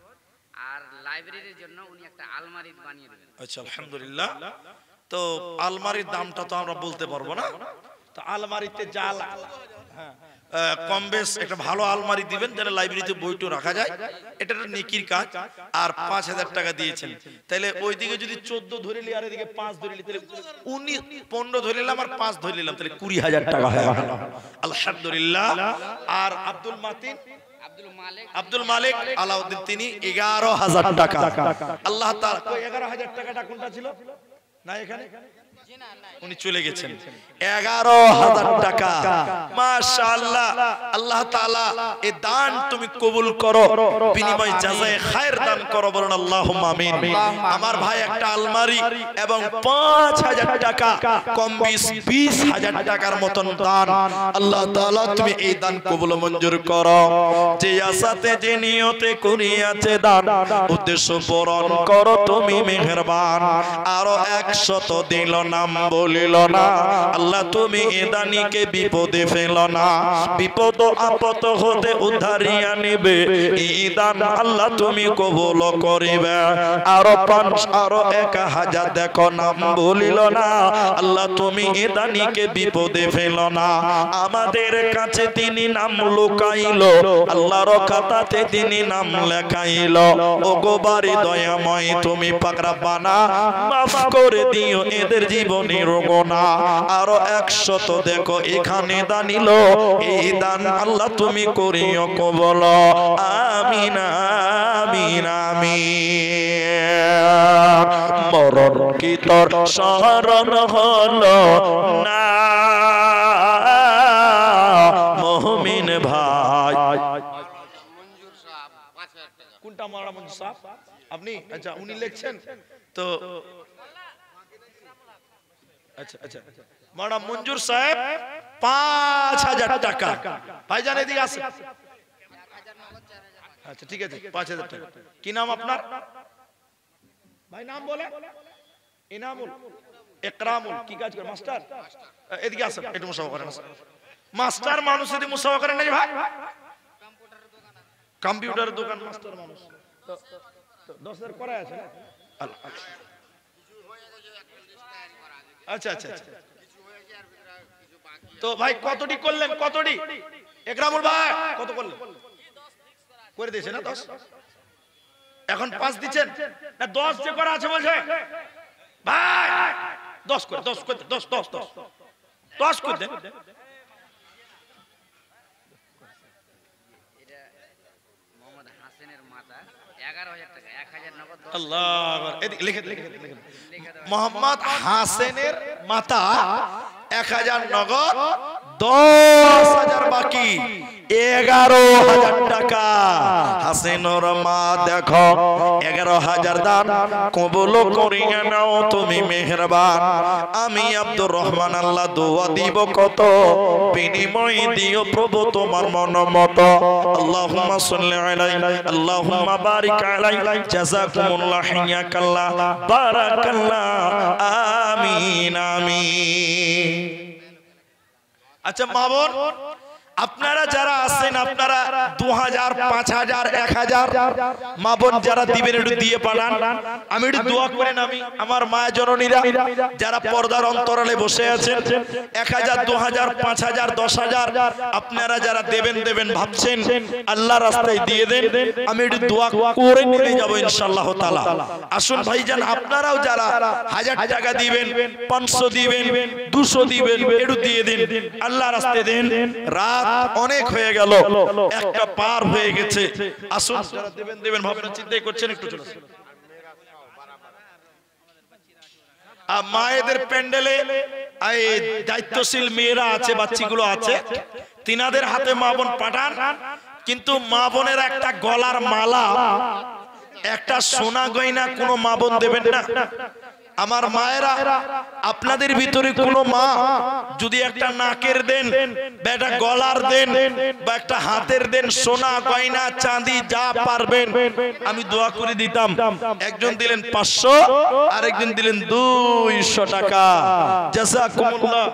[SPEAKER 1] আর লাইব্রেরির জন্য উনি একটা আলমারি বানিয়ে দিবেন আচ্ছা আলহামদুলিল্লাহ তো আলমারির দামটা তো আমরা বলতে পারবো না তো আলমারিতে জাল হ্যাঁ কম বেশ একটা ভালো আলমারি দিবেন যেন লাইব্রেরিতে বইটো রাখা যায় এটা একটা নেকির কাজ আর 5000 টাকা দিয়েছেন তাহলে ওইদিকে যদি 14 ধরে লি আর এদিকে 5 ধরে লি তাহলে 15 ধরে নিলাম আর 5 ধরে নিলাম তাহলে 20000 টাকা হয় আলহামদুলিল্লাহ আর আব্দুল মালিক আলাউদ্দিন তিনি 11000 টাকা আল্লাহ তাআলা 11000 টাকাটা কোনটা ছিল না এখানে উনি চলে গেছেন 11000 টাকা মাশাআল্লাহ আল্লাহ তাআলা এই দান তুমি কবুল করো বিনিময় জাযায়ে খায়ের দান করো বলেন আল্লাহুম্মা আমিন আমার ভাই একটা আলমারি এবং 5000 টাকা কম 20000 টাকার মতন দান আল্লাহ তাআলা তুমি এই দান কবুল মঞ্জুর করো যে আশাতে যে নিয়তে করিয়াছে দান উদ্দেশ্য পূরণ করো তুমি মেহেরবান আরো 100 দিল নাম বলিল না আল্লাহ তুমি এ দানিকে বিপদে ফেলো না বিপদ আপদ হতে উদ্ধারিয়া নেবে এই দান আল্লাহ তুমি কবুল করিবে আরো 1000 দেখো নাম বলিল না আল্লাহ তুমি এ দানিকে বিপদে ফেলো না আমাদের কাছে তিনি নাম লুকাইলো আল্লাহর খাতাতে তিনি নাম লেখাইলো ওগো বাড়ি দয়াময় তুমি পাক রব্বানা মাফ করে দিও এদের জীবনের গুনাহ আরো 100 দেখো এখানে দানিল এই দান আল্লাহ তুমি করিও কবুল আমিন আমিন আমিন মরণ কি তোর শরণ হলো না মুমিন ভাই কোনটা মাওলানা মঞ্জুর সাহেব আপনি? আচ্ছা উনি লিখছেন তো। আচ্ছা আচ্ছা মাওলানা মঞ্জুর সাহেব 5000 টাকা। ভাইজান এদিকে আসেন। আচ্ছা ঠিক আছে 5000 টাকা। কি নাম আপনার ভাই? নাম বলে। ইনামুল, ইকরামুল। কি কাজ করে? মাস্টার। এদিকে আসেন একটু মুসাফা করেন। মাস্টার মানুষ যদি মুসাফা করেন নাকি ভাই? কম্পিউটারের দোকান মাস্টার মানুষ। তো 10000 করে আছে। আচ্ছা আচ্ছা তো ভাই কতটি করলেন? কতটি ইকরামুল ভাই কত করলেন? করে দিয়েছে না 10? এখন 5 দিচ্ছেন না? 10 যে করা আছে বলছে ভাই 10 করে 10 করে 10 10 10 10 করে দেন।
[SPEAKER 2] এটা মোহাম্মদ হাসানের মাতা 11000 টাকা 1000 নগদ।
[SPEAKER 1] আল্লাহ এদিকে লিখে মোহাম্মদ হাসানের মাতা 1000 নগদ, 10000 বাকি, 11000 টাকা। হাসিনুর মা দেখো 11000 দান কবুল করিয়া নাও তুমি মেহেরবান। আমি আব্দুর রহমান আল্লাহ দোয়া দিব কত, বিনিময় দিও প্রভু তোমার মন মতো। আল্লাহুম্মা সাল্লি আলাইহি আল্লাহুম্মা বারিক আলাইহি জাযাকুমুল্লাহ হিয়াকাল্লাহ বারাকাল্লাহ আমিন আমিন। আচ্ছা মা বোন আপনারা যারা আছেন আপনারা 2000 5000 1000 মা বোন যারা দিবেন একটু দিয়ে পাঠান। আমি একটু দোয়া করেন। আমি আমার মা জননীরা যারা পর্দার অন্তরালে বসে আছেন 1000 2000 5000 10000 আপনারা যারা দেবেন ভাবছেন আল্লাহর রাস্তায় দিয়ে দেন। আমি একটু দোয়া করে নিয়ে যাব ইনশাআল্লাহ তাআলা। আসুন ভাইজান আপনারাও যারা 1000 টাকা দিবেন 500 দিবেন 200 দিবেন একটু দিয়ে দিন আল্লাহর রাস্তায় দেন। রাত অনেক হয়ে গেল, একটা পার হয়ে গেছে। আসুন যারা দেবেন ভাবনা চিন্তাই করছেন একটু চলে আসুন। মায়েদের প্যান্ডেলে এই দায়িত্বশীল মেয়েরা আছে, বাচ্চিগুলো আছে, তিনাদের হাতে মা বোন পাঠান। কিন্তু মা বোনের একটা গলার মালা, একটা সোনা গয়না কোনো মা বোন দেবেন না। আমার মায়েরা আপনাদের ভিতরে কোনো মা যদি একটা নাকের দেন বা একটা গলার দেন বা একটা হাতের দেন, সোনা গয়না চাঁদি যা পারবেন আমি দোয়া করে দিতাম। একজন দিলেন 500 আর একজন দিলেন 200 টাকা। জাযাকুমুল্লাহ।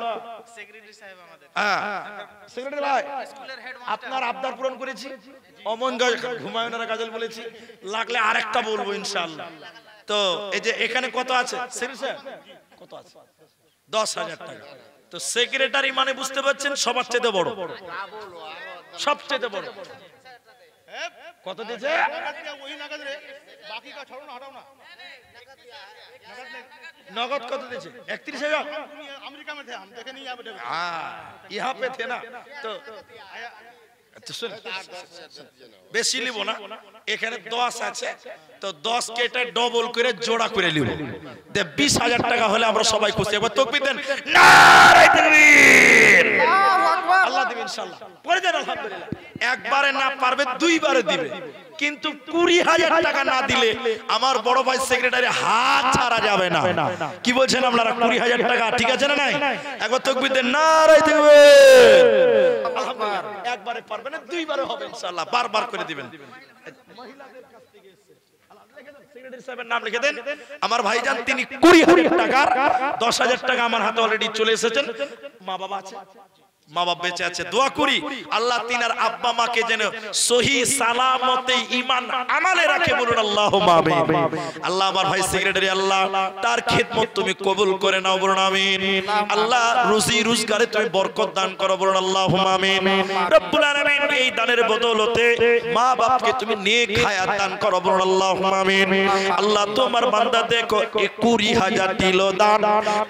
[SPEAKER 1] সেক্রেটারি সাহেব আমাদের, হ্যাঁ সেক্রেটারি ভাই আপনার আবদার পূরণ করেছি। অমন হুমায়ুনের গাজল বলেছি, লাগলে আরেকটা বলবো ইনশাআল্লাহ। তো এই যে এখানে কত আছে? কত আছে? 10000 টাকা। তো সেক্রেটারি মানে বুঝতে পারছেন সবার চেয়ে বড়, সবচেয়ে বড়। কত দিয়েছে? नगद कत दिए 31,000 अमेरिका में थे हम देखे नहीं यहाँ पे थे ना तो বেশি লিব না এখানে 10 আছে তো 10 কেটে ডবল করে জোড়া করে লিব দে 20,000 টাকা হলে আমরা সবাই খুশি একবার তাকবীর দেন নারে তাকবীর আল্লাহু আকবার আল্লাহ দিবেন ইনশাআল্লাহ পড়ে দেন আলহামদুলিল্লাহ একবারে না পারবে দুইবারে দিবে কিন্তু 20,000 টাকা না দিলে আমার বড় ভাই সেক্রেটারি হাত ছাড়া যাবে না কি বলছেন আপনারা 20,000 টাকা ঠিক আছে না নাই একবার তাকবীর দেন নারে তাকবীর আলহামদুলিল্লাহ একবারে পারবে না দুইবারে হবে ইনশাআল্লাহ বারবার করে দিবেন মহিলাদের কাছ থেকে এসেছে আলহামদুলিল্লাহ সেক্রেটারি সাহেবের নাম লিখে দেন আমার ভাইজান তিনি 20,000 টাকার 10,000 টাকা আমার হাতে অলরেডি চলে এসেছেন মা বাবা আছে মা বাবা বেঁচে আছে দোয়া করি আল্লাহ তিনার আব্বা মাকে যেন সহি সালামতে ঈমান আমলে রাখে বলুন আল্লাহুম্মা আমিন আল্লাহ আমার ভাই সেক্রেটারি আল্লাহ তার খিদমত তুমি কবুল করে নাও বলুন আমিন আল্লাহ রুজি রোজগারে তুমি বরকত দান করো বলুন আল্লাহুম্মা আমিন রব্বুল আলামিন এই দানের বদৌলতে মা বাপকে তুমি নেক হায়াত দান করো বলুন আল্লাহুম্মা আমিন আল্লাহ তোমার বান্দা দেখো 21,000 দিল দান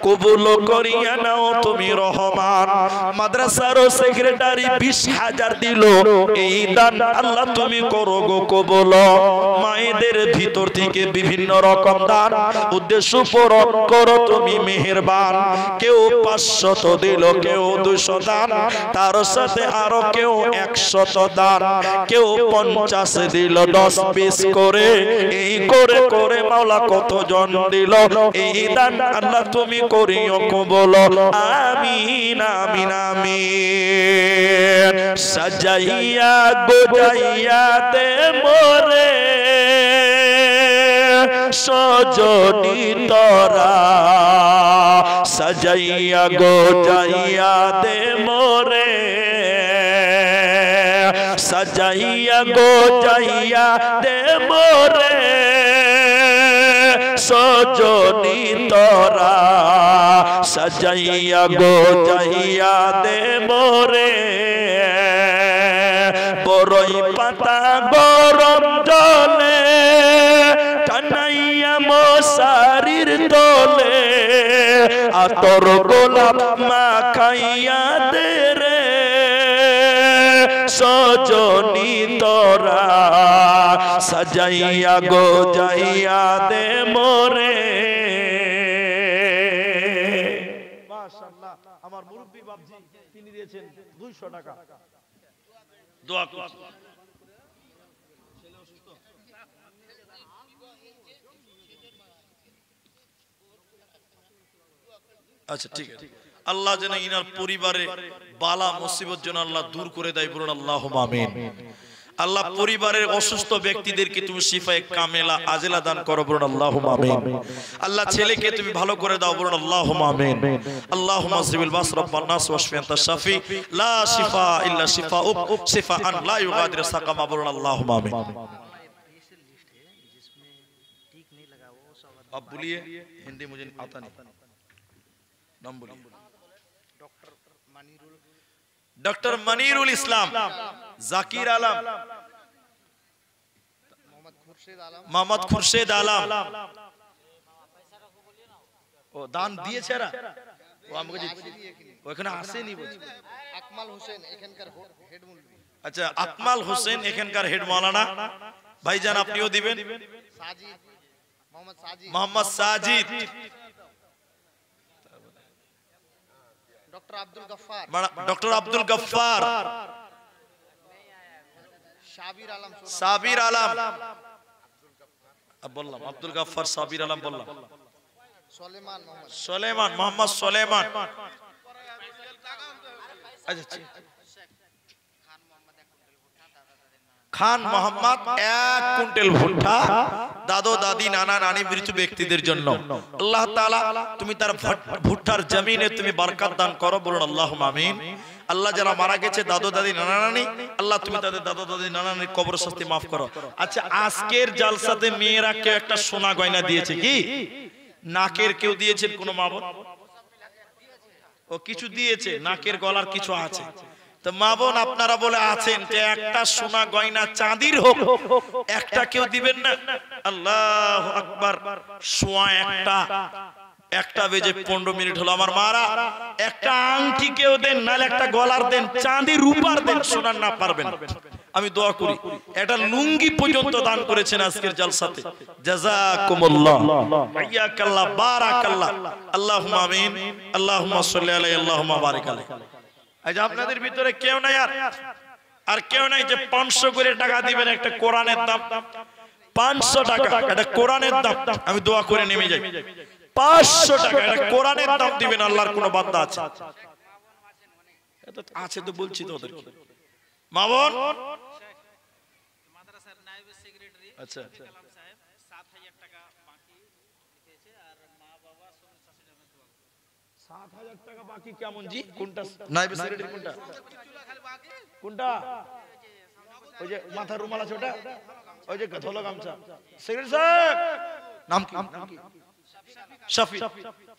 [SPEAKER 1] কবুল করিয়া নাও তুমি রহমান মাদ্রাসা মাদ্রাসারও সেক্রেটারি 20,000 দিল, এই দান আল্লাহ তুমি করো গো কবুল। মায়েদের ভিতর থেকে বিভিন্ন রকম দান উদ্দেশ্য পূরণ করো তুমি মেহেরবান। কেউ 500 দিল, কেউ 200 দান, তার সাথে আরো কেউ 100 দান, কেউ 50 দিল 10 পিস করে। এই করে করে মাওলা কতজন দিল, এই দান আল্লাহ তুমি করিও কবুল। আমিন আমিন আমিন। সাজাইয়া গোজাইয়া দে মোরে সজনি তোরা, সাজাইয়া গোজাইয়া দে মোরে, সাজাইয়া গোজাইয়া দে মোরে সজনি তোরা, সাজাইয়া গোজাইয়া দে মোরে। বড়ই পাতা গরম জলে টানাইয়া মশারির তলে, আতর গোলাপ মাখাইয়া দে রে সজনি তোরা, সাজাইয়া গোজাইয়া দে মোরে। মাশাআল্লাহ, আমার মুরব্বি বাপজি তিনি দিয়েছেন 200 টাকা। দোয়া করুন। আচ্ছা ঠিক আছে, আল্লাহ যেন ইনার পরিবারে বালা মুসিবত যেন আল্লাহ দূর করে দেয়, বলুন আল্লাহুম্মা আমিন। আল্লাহ পরিবারের অসুস্থ ব্যক্তিদেরকে তুমি শিফায়ে কামেলা আজেলা দান করো, বলুন আল্লাহুম্মা আমিন। আল্লাহ ছেলেকে তুমি ভালো করে দাও, বলুন আল্লাহুম্মা আমিন। আল্লাহুম্মা সিবিল বাস রাব্বান নাস ওয়াশফি আনতা শাফি লা শিফা ইল্লা শিফাউক শিফাআন লা ইউগাদিরু সাকামা, বলুন আল্লাহুম্মা আমিন। आप बोलिए, हिंदी मुझे आता नहीं, नाम बोलिए। डॉक्टर मनीरुल इस्लाम, जाकिर आलम, मोहम्मद खुर्शीद आलम। ও দান দিয়েছে এরা, ও আমাকে ওখানে আসেনি বলছে। আকমাল হোসেন এখানকার হেড মৌলভী। আচ্ছা, আকমাল হোসেন এখানকার হেড মাওলানা ভাইজান, আপনিও দিবেন। সাজিদ, মোহাম্মদ সাজিদ, डॉक्टर अब्दुल गफ्फार, साबिर आलम, अब बोललाम अब्दुल गफ्फार साबिर आलम बोललाम, सुलेमान मोहम्मद सुलेमान, अच्छा খান মোহাম্মদ 1 কুইন্টাল ভুট্টা দাদু দাদি নানা নানি মৃত ব্যক্তিদের জন্য। আল্লাহ তাআলা তুমি তার ভুট্টার জমিনে তুমি বরকত দান করো, বলুন আল্লাহুম্মা আমিন। আল্লাহ যারা মারা গেছে দাদু দাদি নানা নানি, আল্লাহ তুমি তাদের দাদু দাদি নানা নানির কবর শাস্তি মাফ করো। আচ্ছা, আজকের জালসাতে মেয়েরা কেউ একটা সোনা গয়না দিয়েছে কি? নাকের কেউ দিয়েছেন কোন মা বোন? ও কিছু দিয়েছে, নাকের গলার কিছু আছে। তো মা বোন আপনারা বলে আছেন যে একটা সোনা গয়না চাঁদির হোক একটা কেউ দিবেন না? আল্লাহু আকবার। সোয়া একটা বেজে 15 মিনিট হলো, আমার মারা একটা আংটি কেউ দেন, নাহলে একটা গলার দেন, চাঁদি রূপার দেন, সোনার না পারবেন। আমি দোয়া করি এটা লুঙ্গি পর্যন্ত দান করেছেন আজকের জালসাতে, জাযাকুমুল্লাহ হাইয়াকাল্লাহ বারাকাল্লাহ। আল্লাহুম্মা আমিন, আল্লাহুম্মা সাল্লি আলাইহি, আল্লাহুম্মা বারিক আলাইহি। আজ আপনাদের ভিতরে কেউ নাই আর কেউ নাই যে 500 করে টাকা দিবেন, একটা কোরআনের দাম 500 টাকা, এটা কোরআনের দাম। আমি দোয়া করে নেমে যাই, 500 টাকা এটা কোরআনের দাম দিবেন। আল্লাহর কোন বান্দা আছে? আছে তো বলছি তো ওদেরকে। মা বোন মাদ্রাসার নায়েব সেক্রেটারি, আচ্ছা 7000 টাকা বাকি লিখেছে, আর মা বাবা সব শাশুড়ি আমার দোয়া 7000 টাকা বাকি। কেমন জি? কোনটা নায়েব সেক্রেটারি? কোনটা? ওই যে মাথার রুমাল আছে ওটা, ওই যে ধলো গামছা। সেক্রেটারি সাহেব নাম কি? শাফিক।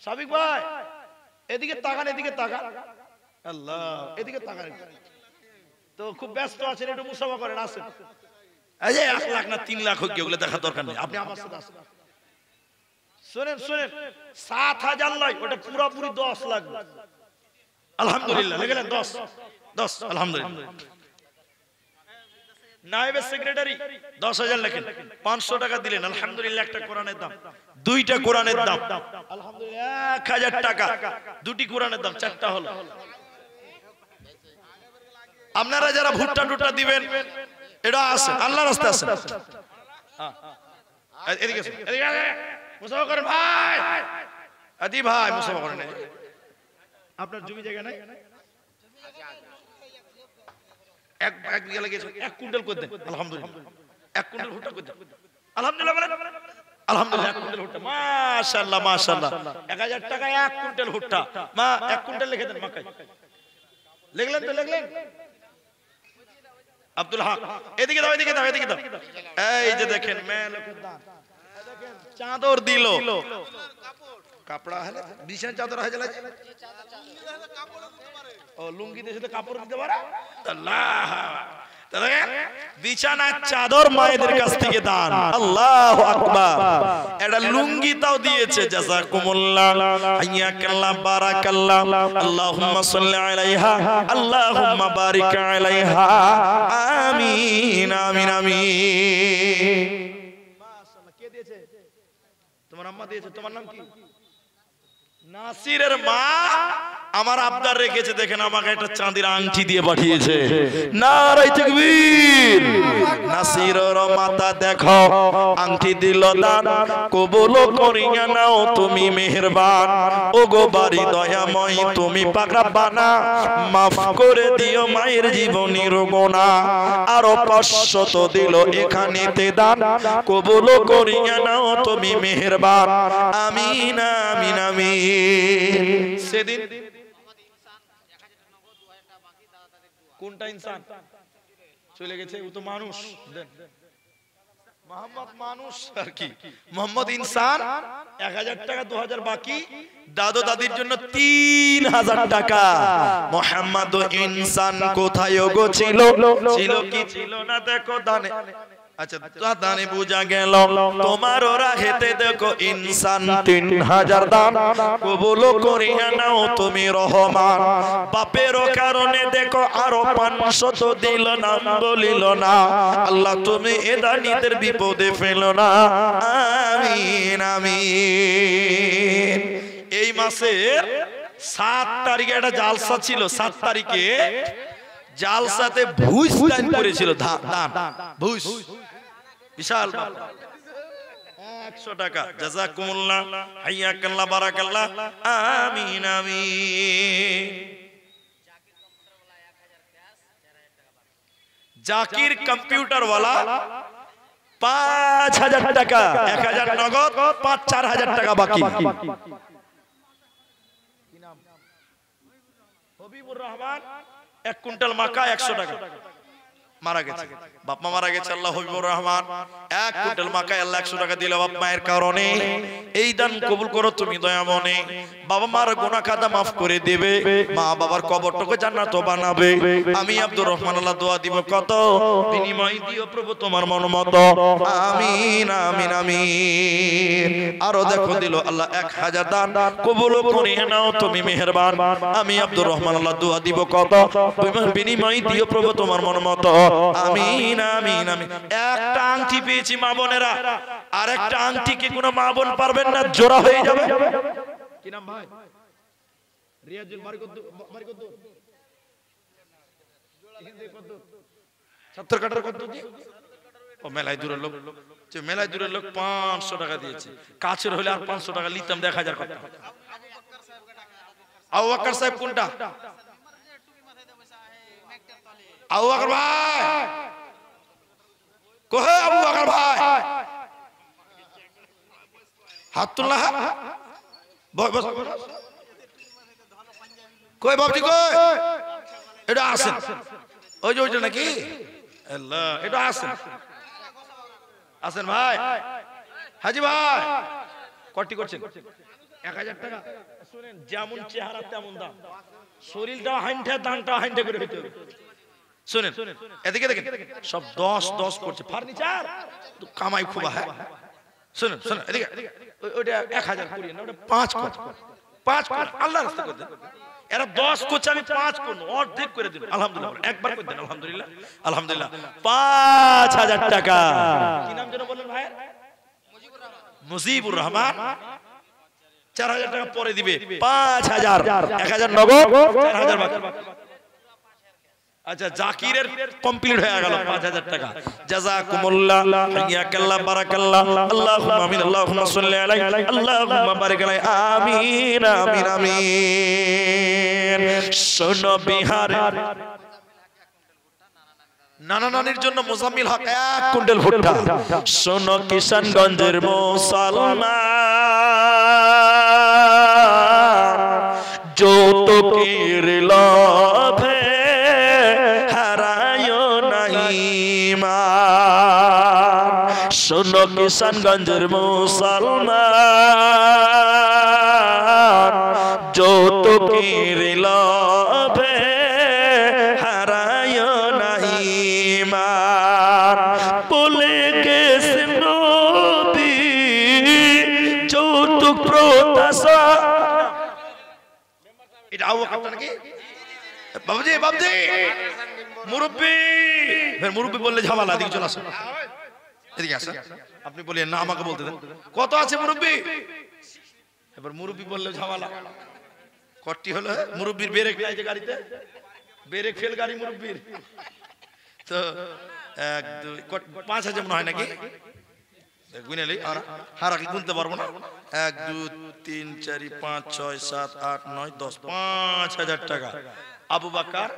[SPEAKER 1] শাফিক ভাই এদিকে তাকান, এদিকে তাকান। আল্লাহ, এদিকে তাকান। তো খুব ব্যস্ত আছেন, একটু মুসাফা করেন, আসেন। এই যে 1 লাখ না 3 লাখ হোক, ওগুলো দেখা দরকার নেই, আপনি আমার সাথে আসেন। শুনেন 7000 নয়, ওটা পুরোপুরি 10 লাখ। আলহামদুলিল্লাহ লিখলেন 10 10 আলহামদুলিল্লাহ। নায়েবে সেক্রেটারি 10,000 লেখেন, 500 টাকা দিলেন আলহামদুলিল্লাহ। একটা কোরআনের দাম, দুইটা কোরআনের দাম আলহামদুলিল্লাহ 1000 টাকা, দুটি কোরআনের দাম, চারটা হলো। আপনারা যারা ভুট্টা টুট্টা দিবেন এটা আছে আল্লাহর রাস্তায় আছে। এদিকে এদিকে মুসাফা করেন ভাই, আদি ভাই মুসাফা করেন। আপনার জমি জায়গা নাই? এক বিঘা লাগিয়েছে, 1 কুইন্টাল করে দেন আলহামদুলিল্লাহ। 1 কুইন্টাল ভুট্টা করে দেন আলহামদুলিল্লাহ বলেন আলহামদুলিল্লাহ। 1 কুইন্টাল ভুট্টা মাশাআল্লাহ মাশাআল্লাহ। 1000 টাকা 1 কুইন্টাল ভুট্টা। মা 1 কুইন্টাল লিখে দেন মাকাই। লিখলেন তো লিখলেন? আব্দুল হক এদিকে দাও এদিকে দাও এদিকে দাও। এই যে দেখেন মেয়েলোকের দান, দেখেন চাদর দিল, কাপড়া হলে বিছানা চাদর হয়ে যায়। ও লুঙ্গি দিয়ে সাথে কাপড় দিতে পারে আল্লাহ। তাহলে বিছানার চাদর মায়েদের কাছ থেকে দান, আল্লাহু আকবার। এটা লুঙ্গি তাও দিয়েছে, জাযাকুমুল্লাহ হাইয়াকাল্লাহ বারাকাল্লাহ আল্লাহুম্মা সাল্লি আলাইহা আল্লাহুম্মা বারিক আলাইহা আমিন আমিন আমিন। মাশাআল্লাহ। কে দিয়েছে? তোমার আম্মা দিয়েছে। তোমার নাম কি? নাসিরের মা আমার আবদার রেখেছে, দেখেন আমাকে একটা চাঁদির আংটি দিয়ে পাঠিয়েছে। নারায়ে তাকবীর। নাসিরের মাতা দেখো আংটি দিল দান, কবুল করিয়া নাও তুমি মেহেরবান। ওগো বাড়ি দয়াময় তুমি পাক রব্বানা, মাফ করে দিও মায়ের জীবনের গুনাহ। আরো 500 দিল এখানেতে দান, কবুল করিয়া নাও তুমি মেহেরবান। আমিন আমিন আমিন। সেদিন কোনটা ইনসান চলে গেছে? ও তো মানুষ। মোহাম্মদ মানুষ আর কি, মোহাম্মদ ইনসান। 1000 টাকা 2000 বাকি, দাদু দাদির জন্য 3000 টাকা। মোহাম্মদ ইনসান কোথায় গো ছিল? ছিল কি ছিল না দেখো দানে। আচ্ছা দানে বুঝা গেল তোমার ওরা হেতে দেখো ইনসান 3000 দান, কবুল করিয়া নাও তুমি রহমান। বাপের কারণে দেখো আরো 500 দিল না, বলিল না আল্লাহ তুমি এ দানিদের বিপদে ফেলো না। আমিন আমিন। এই মাসের 7 তারিখে একটা জালসা ছিল। 7 তারিখে জালসাতে ভুজ দান করেছিল, দান ভুজ বিশাল 100 টাকা। জাযাকুমুল্লাহ হাইয়াকাল্লাহ বারাকাল্লাহ আমিন আমিন। জাকির কম্পিউটার ওয়ালা 5000 টাকা, 1000 নগদ, 4000 টাকা বাকি। কি নাম? হবিবুর রহমান। 1 কুইন্টাল মাকা 100 টাকা। মারা গেছে, বাপ মা মারা গেছে। আল্লাহ হবিবুর রহমান 1 কুইন্টাল মাকা আল্লাহ 100 টাকা দিল বাপ মায়ের কারণে। এই দান কবুল করো তুমি দয়ামনে। বাবা মার গুনাহ খাতা maaf করে দেবে, মা বাবার কবরটাকে জান্নাত বানাবে। আমি আব্দুর রহমান আল্লাহ দোয়া দিব কত, বিনিময় দিও প্রভু তোমার মন মতো। আমিন আমিন আমিন। আরো দেখো দিল আল্লাহ 1000 দান, কবুল করে নাও তুমি মেহেরবান। আমি আব্দুর রহমান আল্লাহ দোয়া দিব কত, বিনিময় দিও প্রভু তোমার মন মতো। আমিন আমিন আমিন। একটা আংটি পেয়েছি মা বোনেরা, আর একটা আংটি কি কোনো মা বোন পারবেন না? জোড়া হয়ে যাবে। কি নাম ভাই? রিয়াজুল মারিকদ্দুর। 70 কাটার কত জি? ও মেলায় দূরের লোক, যে মেলায় দূরের লোক 500 টাকা দিয়েছে। কাছের হলে আর 500 টাকা নিতাম, 1000 টাকা। আবু বকর সাহেব কোনটা? আবু বকর ভাই কোহে? আবু বকর ভাই হাতুল্লাহ বস কই বাবজি কই? এটা আসেন। ওই যে ওইটা নাকি? আল্লাহ, এটা আসেন আসেন ভাই। হাজি ভাই কটি করছেন? 1000 টাকা। শুনেন, যেমন চেহারা তেমন দাম। শরীরটা হাইন্ঠে, দানটা হাইন্ঠে করে হইতে হবে। শুনেন এদিকে দেখেন, সব 10 করছে। ফার্নিচার কামাই খুব। হ্যাঁ শুনেন শুনেন এদিকে, ওইটা 1000 করি না, ওটা 5 কর, 5 কর। আল্লাহর রাস্তায় করে দেন। এরা 10 করছে, আমি 5 করব, অর্ধেক করে দিন। আলহামদুলিল্লাহ, একবার করে দেন। আলহামদুলিল্লাহ, আলহামদুলিল্লাহ। 5000 টাকা। কি নাম যেন বলেন ভাই? মুজিবুর রহমান। 4000 টাকা পরে দিবে। 5000, 1000 নগদ, 4000 বাকি। আচ্ছা, জাকিরের কমপ্লিট হয়ে গেল 5000 টাকা। জাযাকুমুল্লাহ, হাইয়াকাল্লাহ, বারাকাল্লাহ। আল্লাহুম্মা আমিন, আল্লাহুম্মা সাল্লি আলাইহি, আল্লাহুম্মা বারিক আলাইহি। আমিন আমিন আমিন। শোনো বিহার নানা নানির জন্য মুজাম্মিল হক 1 কুইন্টাল ভুট্টা। শোনো কিশানগঞ্জের মুসলমান, যৌতুকের লোভে হারায়ো না ঈমান। শোনো কিশানগঞ্জের মুসলমান, যৌতুকের লোভে হারায়ো না ঈমান। বলে গেছে নবী যৌতুক প্রত্যাশা। এটা আবু বকর নাকি? বাবুজি, বাবুজি, মুরব্বি। ফের মুরব্বি বললে ঝামেলা। এদিকে চলে আসো, এদিকে আসো। আপনি বলেন না, আমাকে বলতে দেন। কত আছে মুরব্বি? এবার মুরব্বি বললে ঝামেলা। কটি হলো? মুরব্বির ব্রেক নাই যে গাড়িতে, ব্রেক ফেল গাড়ি মুরব্বির। তো 1 2 5000 মনে হয় নাকি? গুনেলি আর হারা কি গুনতে পারবো না। 1 2 3 4 5 6 7 8 9 10, 5000 টাকা। আবু বকর,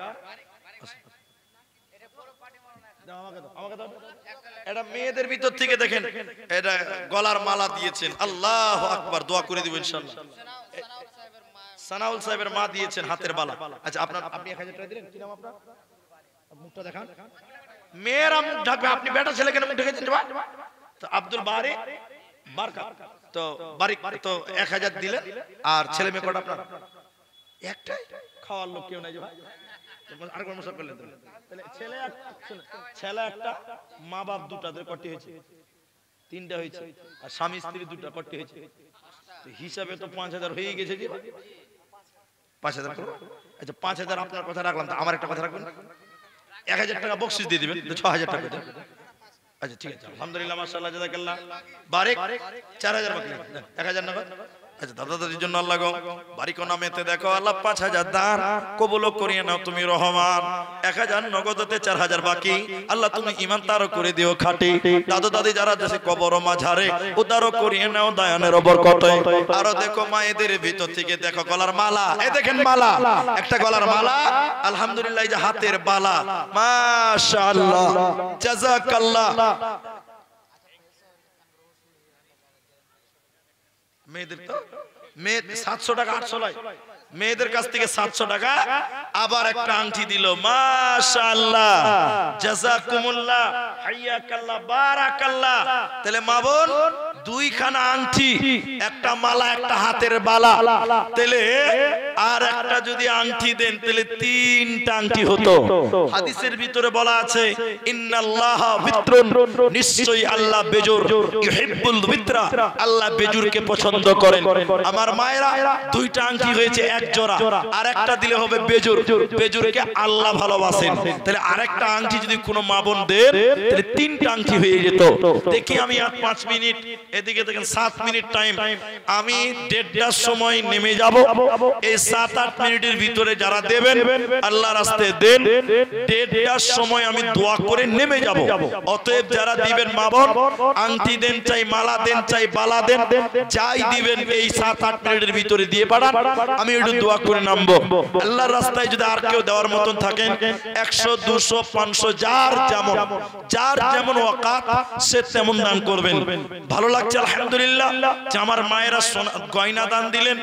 [SPEAKER 1] এটা মেয়েদের ভিতর থেকে দেখেন, এটা গলার মালা দিয়েছেন। আল্লাহু আকবার, দোয়া করে দিব ইনশাআল্লাহ। সানাউল সাহেবের মা দিয়েছেন হাতের বালা। আচ্ছা, আপনি 1000 টাকা দিলেন। কি নাম আপনার? মুখটা দেখান। মেয়েরা মুখ ঢাকবে, আপনি বেটা ছেলে কেন মুখ ঢেকেছেন? তো আব্দুল বারি বারকা, তো বারিক, তো 1000 দিলেন। আর ছেলে মেয়ে কটা আপনার? একটাই। খাওয়ার লোক কেউ নাই যে ভাই? আর কোন মশা করলেন? তাহলে ছেলে একটা, মা বাপ দুটা, কটি হয়েছে? 3টা হয়েছে। আর স্বামী স্ত্রী দুটা, কটি হয়েছে? হিসাবে তো 5000 হয়ে গেছে যে 5000 করব। আচ্ছা, 5000 আপনার কথা রাখলাম, তো আমার একটা কথা রাখবেন। 1000 টাকা বকশিশ দিয়ে দিবেন, 6000 টাকা দেন। আচ্ছা, ঠিক আছে, আলহামদুলিল্লাহ, মাশাআল্লাহ, জাযাকাল্লাহ। বারিক 4000 বাকি, 1000 নগদ। আচ্ছা, দাদা দাদির জন্য আল্লাহ গো বারিক নামেতে দেখো আল্লাহ 5000 দান কবুল করিয়ে নাও তুমি রহমান। 1000 নগদতে 4000 বাকি। আল্লাহ তুমি ঈমান তার করে দিও খাঁটি। দাদা দাদি যারা দেশে কবর মাঝারে উদ্ধার করিয়ে নাও দায়ানের বরকতে। আরো দেখো মায়েদের ভিতর থেকে দেখো গলার মালা। এই দেখেন মালা, একটা গলার মালা। আলহামদুলিল্লাহ, এই যে হাতের বালা। মাশাআল্লাহ, জাযাকাল্লাহ। মেয়েদের তো 700 টাকা, 800 লাই। মেয়েদের কাছ থেকে 700 টাকা। আবার একটা আংটি দিল। মাশাআল্লাহ, জাযাকুমুল্লাহ, হাইয়াকাল্লাহ, বারাকাল্লাহ। তাহলে মা বোন, 2 খানা আংটি, একটা মালা, একটা হাতের বালা। তাহলে আর একটা যদি আংটি দেন তাহলে 3টা আংটি হতো। হাদিসের ভিতরে বলা আছে, ইন্নাল্লাহা বিত্রুন, নিশ্চয়ই আল্লাহ বেজুর, ইউহিব্বুল বিত্রা, আল্লাহ বেজুরকে পছন্দ করেন। আমার মায়েরা, 2টা আংটি হয়েছে 1 জোড়া, আর একটা দিলে হবে বেজুর। বেজুরকে আল্লাহ ভালোবাসেন। তাহলে আরেকটা আংটি যদি কোনো মা বোন দেন তাহলে 3টা আংটি হয়ে যেত। দেখি আমি আর 5 মিনিট, এদিকে দেখেন 7 মিনিট টাইম। আমি 1:30টার সময় নেমে যাব। এই 7-8 মিনিটের ভিতরে যারা দেবেন আল্লাহর রাস্তায় দেন। 1:30টার সময় আমি দোয়া করে নেমে যাব। অতএব যারা দিবেন মা বোন, আংটি দেন চাই, মালা দেন চাই, বালা দেন, যাই দিবেন এই 7-8 মিনিটের ভিতরে দিয়ে পাঠান। আমি একটু দোয়া করে নামবো। আল্লাহর রাস্তায় যদি আর কেউ দেওয়ার মতন থাকেন, 100 200 500, যার যেমন ওয়াকাত সে তেমন দান করবেন। ভালো লাগছে আলহামদুলিল্লাহ যে আমার মায়েরা গয়না দান দিলেন,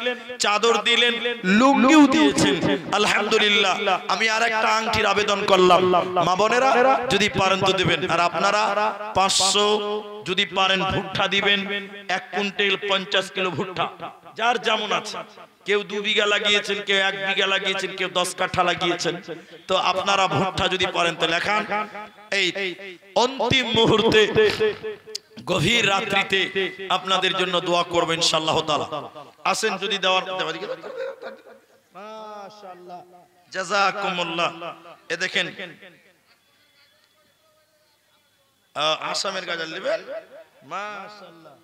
[SPEAKER 1] চাদর দিলেন, লুঙ্গিও দিয়েছেন, আলহামদুলিল্লাহ। আমি আর একটা আংটির আবেদন করলাম, মা বোনেরা যদি পারেন তো দিবেন। আর আপনারা 500 যদি পারেন ভুট্টা দিবেন, 1 কুইন্টাল 50 কিলো ভুট্টা, যার যেমন আছে। কেউ 2 বিঘা লাগিয়েছেন, কেউ 1 বিঘা লাগিয়েছেন, কেউ 10 কাঠা লাগিয়েছেন। তো আপনারা ভুট্টা যদি পারেন তো লেখান। এই অন্তিম মুহূর্তে, গভীর রাত্রিতে আপনাদের জন্য দোয়া করবেন ইনশাআল্লাহ তাআলা। আসেন যদি দেওয়ার মাশাআল্লাহ জাযাকুমুল্লাহ। এ দেখেন আসামের গাজাল নেবেন মাশাআল্লাহ।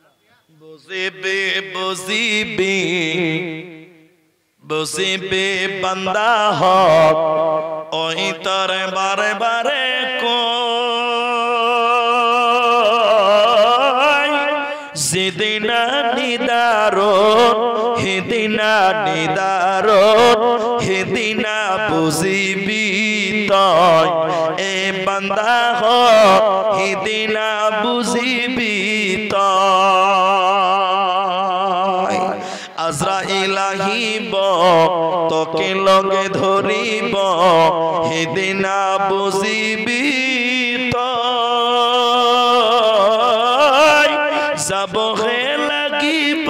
[SPEAKER 1] বুঝিবে বুঝিবে বুঝিবে বান্দা হক ওই তার বারে বারে কই যেদিনা নিদারুন হেদিনা নিদারুন হেদিনা বুঝিবি তই এ বান্দা হক হেদিনা বুঝিবি তই আজরাইল আহিব তোকে লগে ধরিব হেদিনা বুঝিবি তই যাব হে লাগিব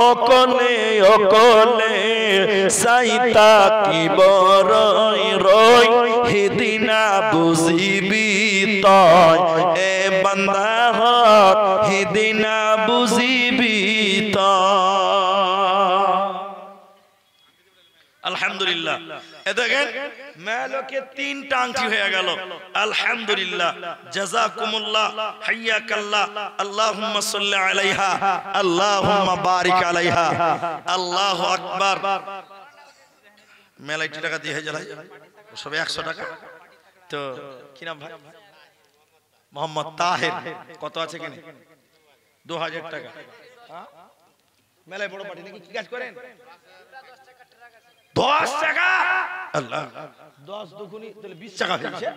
[SPEAKER 1] অকলে অকলে চাইতা কি বরই রই হেদিনা বুঝিবি তই এ বান্দা হক হেদিনা বুঝিবি তই। আলহামদুলিল্লাহ। এ দেখেন মেলোকে তিনটা আংটি হয়ে গেল। আলহামদুলিল্লাহ জাযাকুমুল্লাহ হাইয়াকাল্লাহ আল্লাহুম্মা সাল্লি আলাইহা আল্লাহুম্মা বারিক আলাইহা। আল্লাহু আকবার। মেলায় টাকা দিয়ে যায় সবে 100 টাকা। তো কি নাম ভাই? মোহাম্মদ তাহের। কত আছে কিনে? 2000 টাকা। মেলায় বড় পার্টি নাকি কি কাজ করেন? 10 টাকা। আল্লাহ 10 দুগুনি তাহলে 20 টাকা হয়েছে।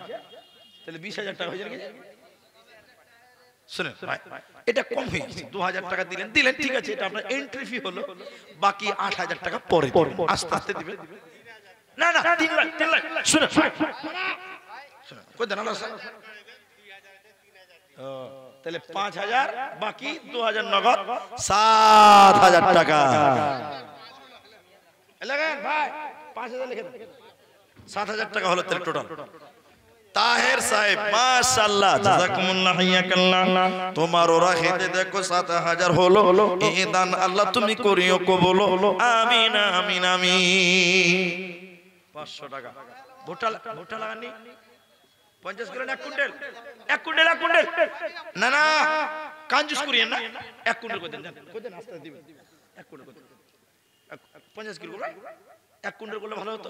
[SPEAKER 1] তাহলে 20000 টাকা হয়ে যাবে। শুনেন ভাই এটা কম হয়ে গেছে। 2000 টাকা দিলেন দিলেন ঠিক আছে, এটা আপনার এন্ট্রি ফি হলো। বাকি 8000 টাকা পরে আস্তে আস্তে দিবেন। না না 3 লাখ শুনেন শুনেন কই দেন আল্লাহ তাহলে 5000 বাকি 2000 নগদ 7000 টাকা। লাগেন ভাই 5000 লিখে দেন। 7000 টাকা হলো তাহলে টোটাল। তাহের সাহেব মাশাআল্লাহ জাযাকুমুল্লাহ হাইয়াকাল্লাহ। তোমার ওরা খেতে দেখো 7000 হলো। এই দান আল্লাহ তুমি করিও কবুল। আমিন আমিন আমিন। 500 টাকা ভুট্টা ভুট্টা লাগানি 50 কিলো 1 কুইন্টাল 1 কুইন্টাল 1 কুইন্টাল না না কাঞ্জুস করিয়েন না। 1 কুইন্টাল করে দেন কই দেন আস্তে দিবেন। 1 কুইন্টাল করে দেন 50 কিলো 1 কুইন্টাল করলে ভালো হতো।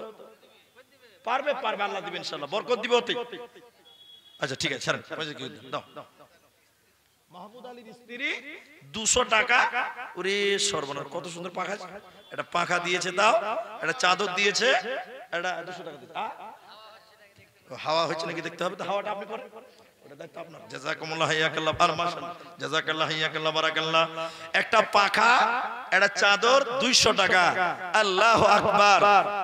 [SPEAKER 1] পারবে পারবে আল্লাহ দিবেন ইনশাআল্লাহ বরকত দিবে ওতে। আচ্ছা ঠিক আছে ছাড়েন 50 কিলো দাও। মাহমুদ আলীর স্ত্রী 200 টাকা। ওরে সর্বনাশ কত সুন্দর পাখা। এটা পাখা দিয়েছে দাও, এটা চাদর দিয়েছে, এটা 200 টাকা দিতে। হাওয়া হচ্ছে নাকি দেখতে হবে তো। হাওয়াটা আপনি করেন ওটা দায়িত্ব আপনার। জাযাকুমুল্লাহ হাইয়াকাল্লাহ আর মাশাআল্লাহ জাযাকাল্লাহ হাইয়াকাল্লাহ বারাকাল্লাহ। একটা পাখা একটা চাদর 200 টাকা। আল্লাহু আকবার।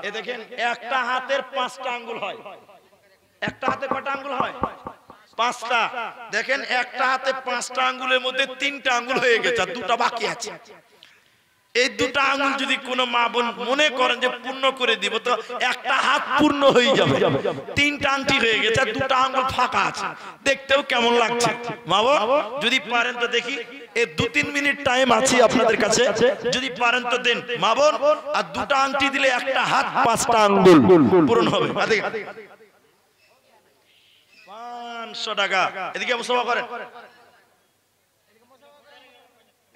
[SPEAKER 1] এ দেখেন একটা হাতের 5টা আঙ্গুল হয়। একটা হাতে কয়টা আঙ্গুল হয়? 5টা। দেখেন একটা হাতে 5টা আঙ্গুলের মধ্যে 3টা আঙ্গুল হয়ে গেছে আর 2টা বাকি আছে। এই 2টা আঙ্গুল যদি কোনো মা বোন মনে করেন যে পূর্ণ করে দিব তো একটা হাত পূর্ণ হয়ে যাবে। 3টা আংটি হয়ে গেছে আর 2টা আঙ্গুল ফাঁকা আছে। দেখতেও কেমন লাগছে মা বোন? যদি পারেন তো দেখি এই 2-3 মিনিট টাইম আছে আপনাদের কাছে, যদি পারেন তো দেন মা বোন। আর 2টা আংটি দিলে একটা হাত 5টা আঙ্গুল পূরণ হবে। 500 টাকা। এদিকে মুসাফা করেন।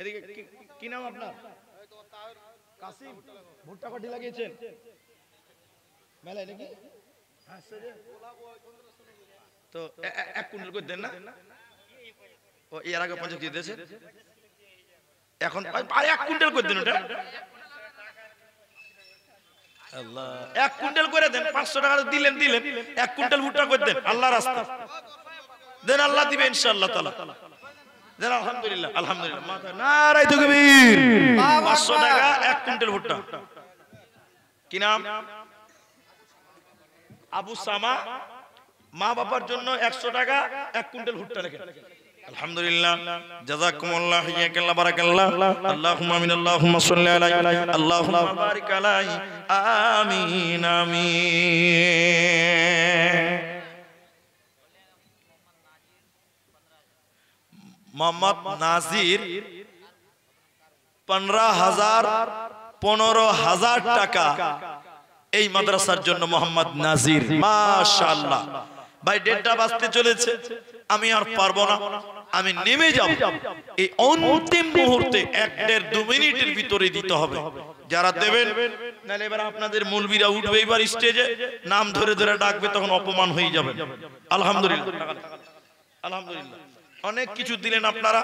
[SPEAKER 1] এদিকে কি নাম আপনার? কাসিম। ভুট্টা কাটি লাগিয়েছেন মেলায় নাকি? তো 1 কুইন্টাল করে দেন না? ও এর আগে 50 দিয়ে দিয়েছে। এখন আর 1 কুইন্টাল করে দেন ওটা। আল্লাহ 1 কুইন্টাল করে দেন। 500 টাকা দিলেন 1 কুইন্টাল ভুট্টা করে দেন আল্লাহর রাস্তা দেন। আল্লাহ দিবে ইনশাআল্লাহ তাআলা। দেন আলহামদুলিল্লাহ আলহামদুলিল্লাহ। মাথা নারায়ে তাকবীর। 500 টাকা 1 কুইন্টাল ভুট্টা। কি নাম? আবু সামা। মা বাবার জন্য 100 টাকা 1 কুইন্টাল ভুট্টা লেখেন। আলহামদুলিল্লাহ জাযাকুমুল্লাহ হাইয়াকাল্লাহ বারাকাল্লাহ। আল্লাহুম্মা আমিন আল্লাহুম্মা সাল্লি আলাইহি আল্লাহুম্মা বারিক আলাইহি আমিন আমিন। মোহাম্মদ নাজির 15,000 টাকা এই মাদ্রাসার জন্য মোহাম্মদ নাজির। মাশাআল্লাহ ভাই, 1:30টা বাজতে চলেছে, আমি আর পারবো না, আমি নেমে যাব। এই অন্তিম মুহূর্তে 1-1.5-2 মিনিটের ভিতরে দিতে হবে। যারা দেবেন, নাহলে এবার আপনাদের মুলবিরা উঠবে এবার স্টেজে, নাম ধরে ধরে ডাকবে, তখন অপমান হয়ে যাবে। আলহামদুলিল্লাহ, আলহামদুলিল্লাহ, অনেক কিছু দিলেন আপনারা,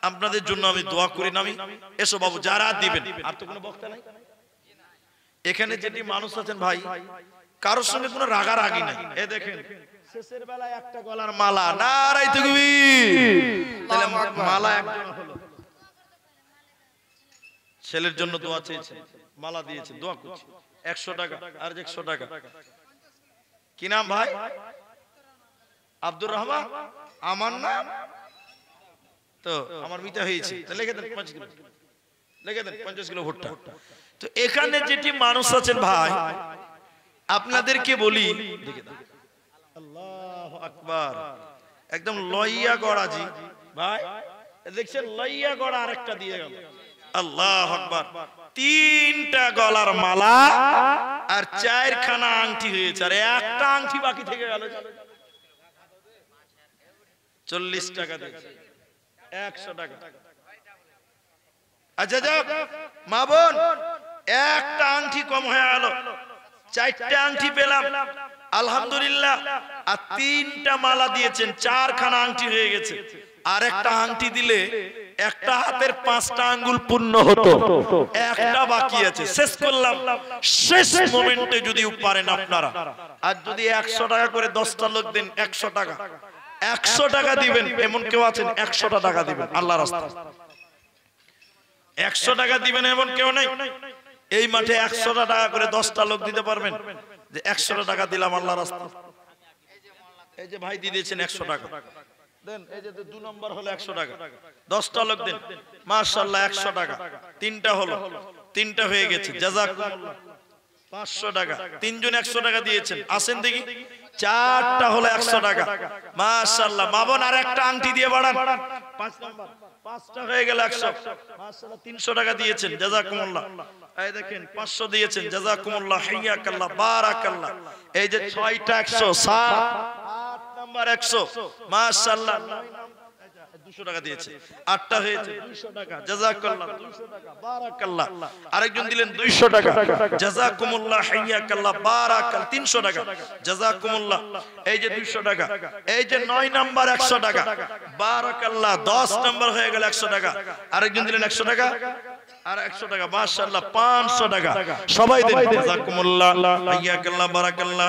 [SPEAKER 1] আপনাদের জন্য আমি দোয়া করি। নামি এসো বাবু, যারা দিবেন। আর তো কোনো বক্তা নাই এখানে। যেটি মানুষ আছেন ভাই, কারোর সঙ্গে কোনো রাগারাগি নাই। এ দেখেন, শেষের বেলায় একটা গলার মালা, নারায়ে তাকবীর, তাহলে মালা একজন হলো। ছেলের জন্য দোয়া চেয়েছে, মালা দিয়েছে, দোয়া করছি। 100 টাকা, আর 100 টাকা। কি নাম ভাই? আব্দুর রহমান। আমার নাম তো আমার মিতা হয়েছে, লিখে দেন 5 কিলো, লিখে দেন 50 কিলো ভুট্টা। তো এখানে যেটি মানুষ আছেন ভাই, আপনাদেরকে বলি, দেখে দেন, আল্লাহু আকবার, একদম লইয়া গড়াজি ভাই, দেখছেন লইয়া গড়া আরেকটা দিয়ে গেল। আল্লাহু আকবার, 3টা গলার মালা আর 4খানা আংটি হয়েছে, আর একটা আংটি বাকি থেকে গেল। 40 টাকা দিয়েছে, 100 টাকা। আচ্ছা যাক মা বোন, একটা আংটি কম হয়ে গেল, 4টা আংটি পেলাম আলহামদুলিল্লাহ। আর 3টা মালা দিয়েছেন, 4খানা আংটি হয়ে গেছে। আর একটা আংটি দিলে একটা হাতের 5টা আঙ্গুল পূর্ণ হতো, একটা বাকি আছে। শেষ করলাম, শেষ মোমেন্টে যদি পারেন আপনারা, আর যদি 100 টাকা করে 10টা লোক দেন, 100 টাকা, 100 টাকা দিবেন। এমন কেউ আছেন 100টা টাকা দিবেন আল্লাহর রাস্তায়? 100 টাকা দিবেন এমন কেউ নাই? এই মাঠে 100টা টাকা করে 10টা লোক দিতে পারবেন যে 100টা টাকা দিলাম আল্লাহর রাস্তায়? এই যে ভাই দিয়েছেন 100 টাকা দেন, এই যে 2 নম্বর হলো 100 টাকা, 10টা লোক দেন, মাশাআল্লাহ 100 টাকা। 3টা হলো, 3টা হয়ে গেছে, জাযাকুমুল্লাহ 500 টাকা। 3 জন 100 টাকা দিয়েছেন, আসেন দেখি। 4টা হলো 100 টাকা, মাশাআল্লাহ। মা বোন আর একটা আংটি দিয়ে বাড়ান, 5 নম্বর, 5টা হয়ে গেল 100, মাশাআল্লাহ। 300 টাকা দিয়েছেন, জাযাকুমুল্লাহ। এই দেখেন 500 দিয়েছেন, জাযাকুমুল্লাহ, হাইয়াকাল্লাহ, বারাকাল্লাহ। এই যে 6টা 100, 7 8 নাম্বার 100, মাশাআল্লাহ। 200 টাকা দিয়েছে, 8টা হয়েছে 200 টাকা, জাযাকাল্লাহ, 200 টাকা, বারাকাল্লাহ। আরেকজন দিলেন 200 টাকা, জাযাকুমুল্লাহ, হাইয়াকাল্লাহ, বারাকাল্লাহ। 300 টাকা, জাযাকুমুল্লাহ। এই যে 200 টাকা। এই যে 9 নাম্বার 100 টাকা, বারাকাল্লাহ। 10 নাম্বার হয়ে গেল 100 টাকা। আরেকজন দিলেন 100 টাকা, আর 100 টাকা, মাশাআল্লাহ 500 টাকা। সবাই দেন, জাযাকুমুল্লাহ, হাইয়াকাল্লাহ, বারাকাল্লাহ,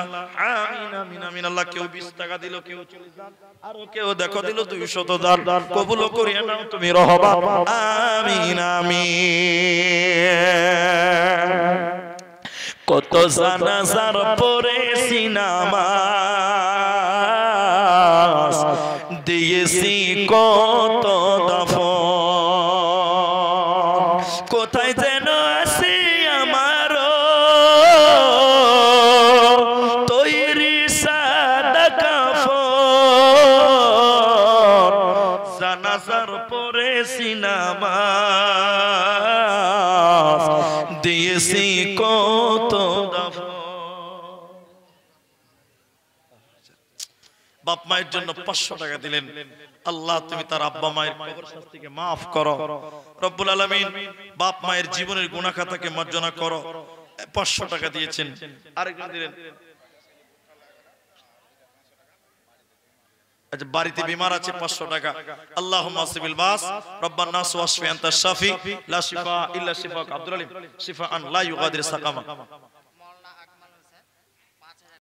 [SPEAKER 1] আমিন আমিন আমিন। আল্লাহ কেউ 20 টাকা দিল, কেউ 40 দান, আর কেউ দেখো দিল 200 দান। কবুল করিয়া নাও তুমি রহবা, আমিন আমিন। কত জানাজার পরে সিনামাস দিয়েছি, কত দাফন, কোথায় যেন আসি আমার তৈরি সাদা কাফন, জানাজার পরে সিনামাস দিয়েছি, কত দাফন। বাপ মায়ের জন্য 500 টাকা দিলেন, আল্লাহ তুমি তার আব্বা মায়ের কবর শাস্তিকে maaf করো রব্বুল আলামিন, বাপ মায়ের জীবনের গুনাহ খাতাকে মার্জনা করো। 500 টাকা দিয়েছেন। আরেকজন দিলেন, আচ্ছা বাড়িতে বিমার আছে, 500 টাকা। আল্লাহুম্মা আসবিল বাস রব্বান নাস ওয়াশফি আনতা শাফি লা শিফা ইল্লা শিফাক, আব্দুল আলিম শিফাআন লা ইউগাদির সাকামা।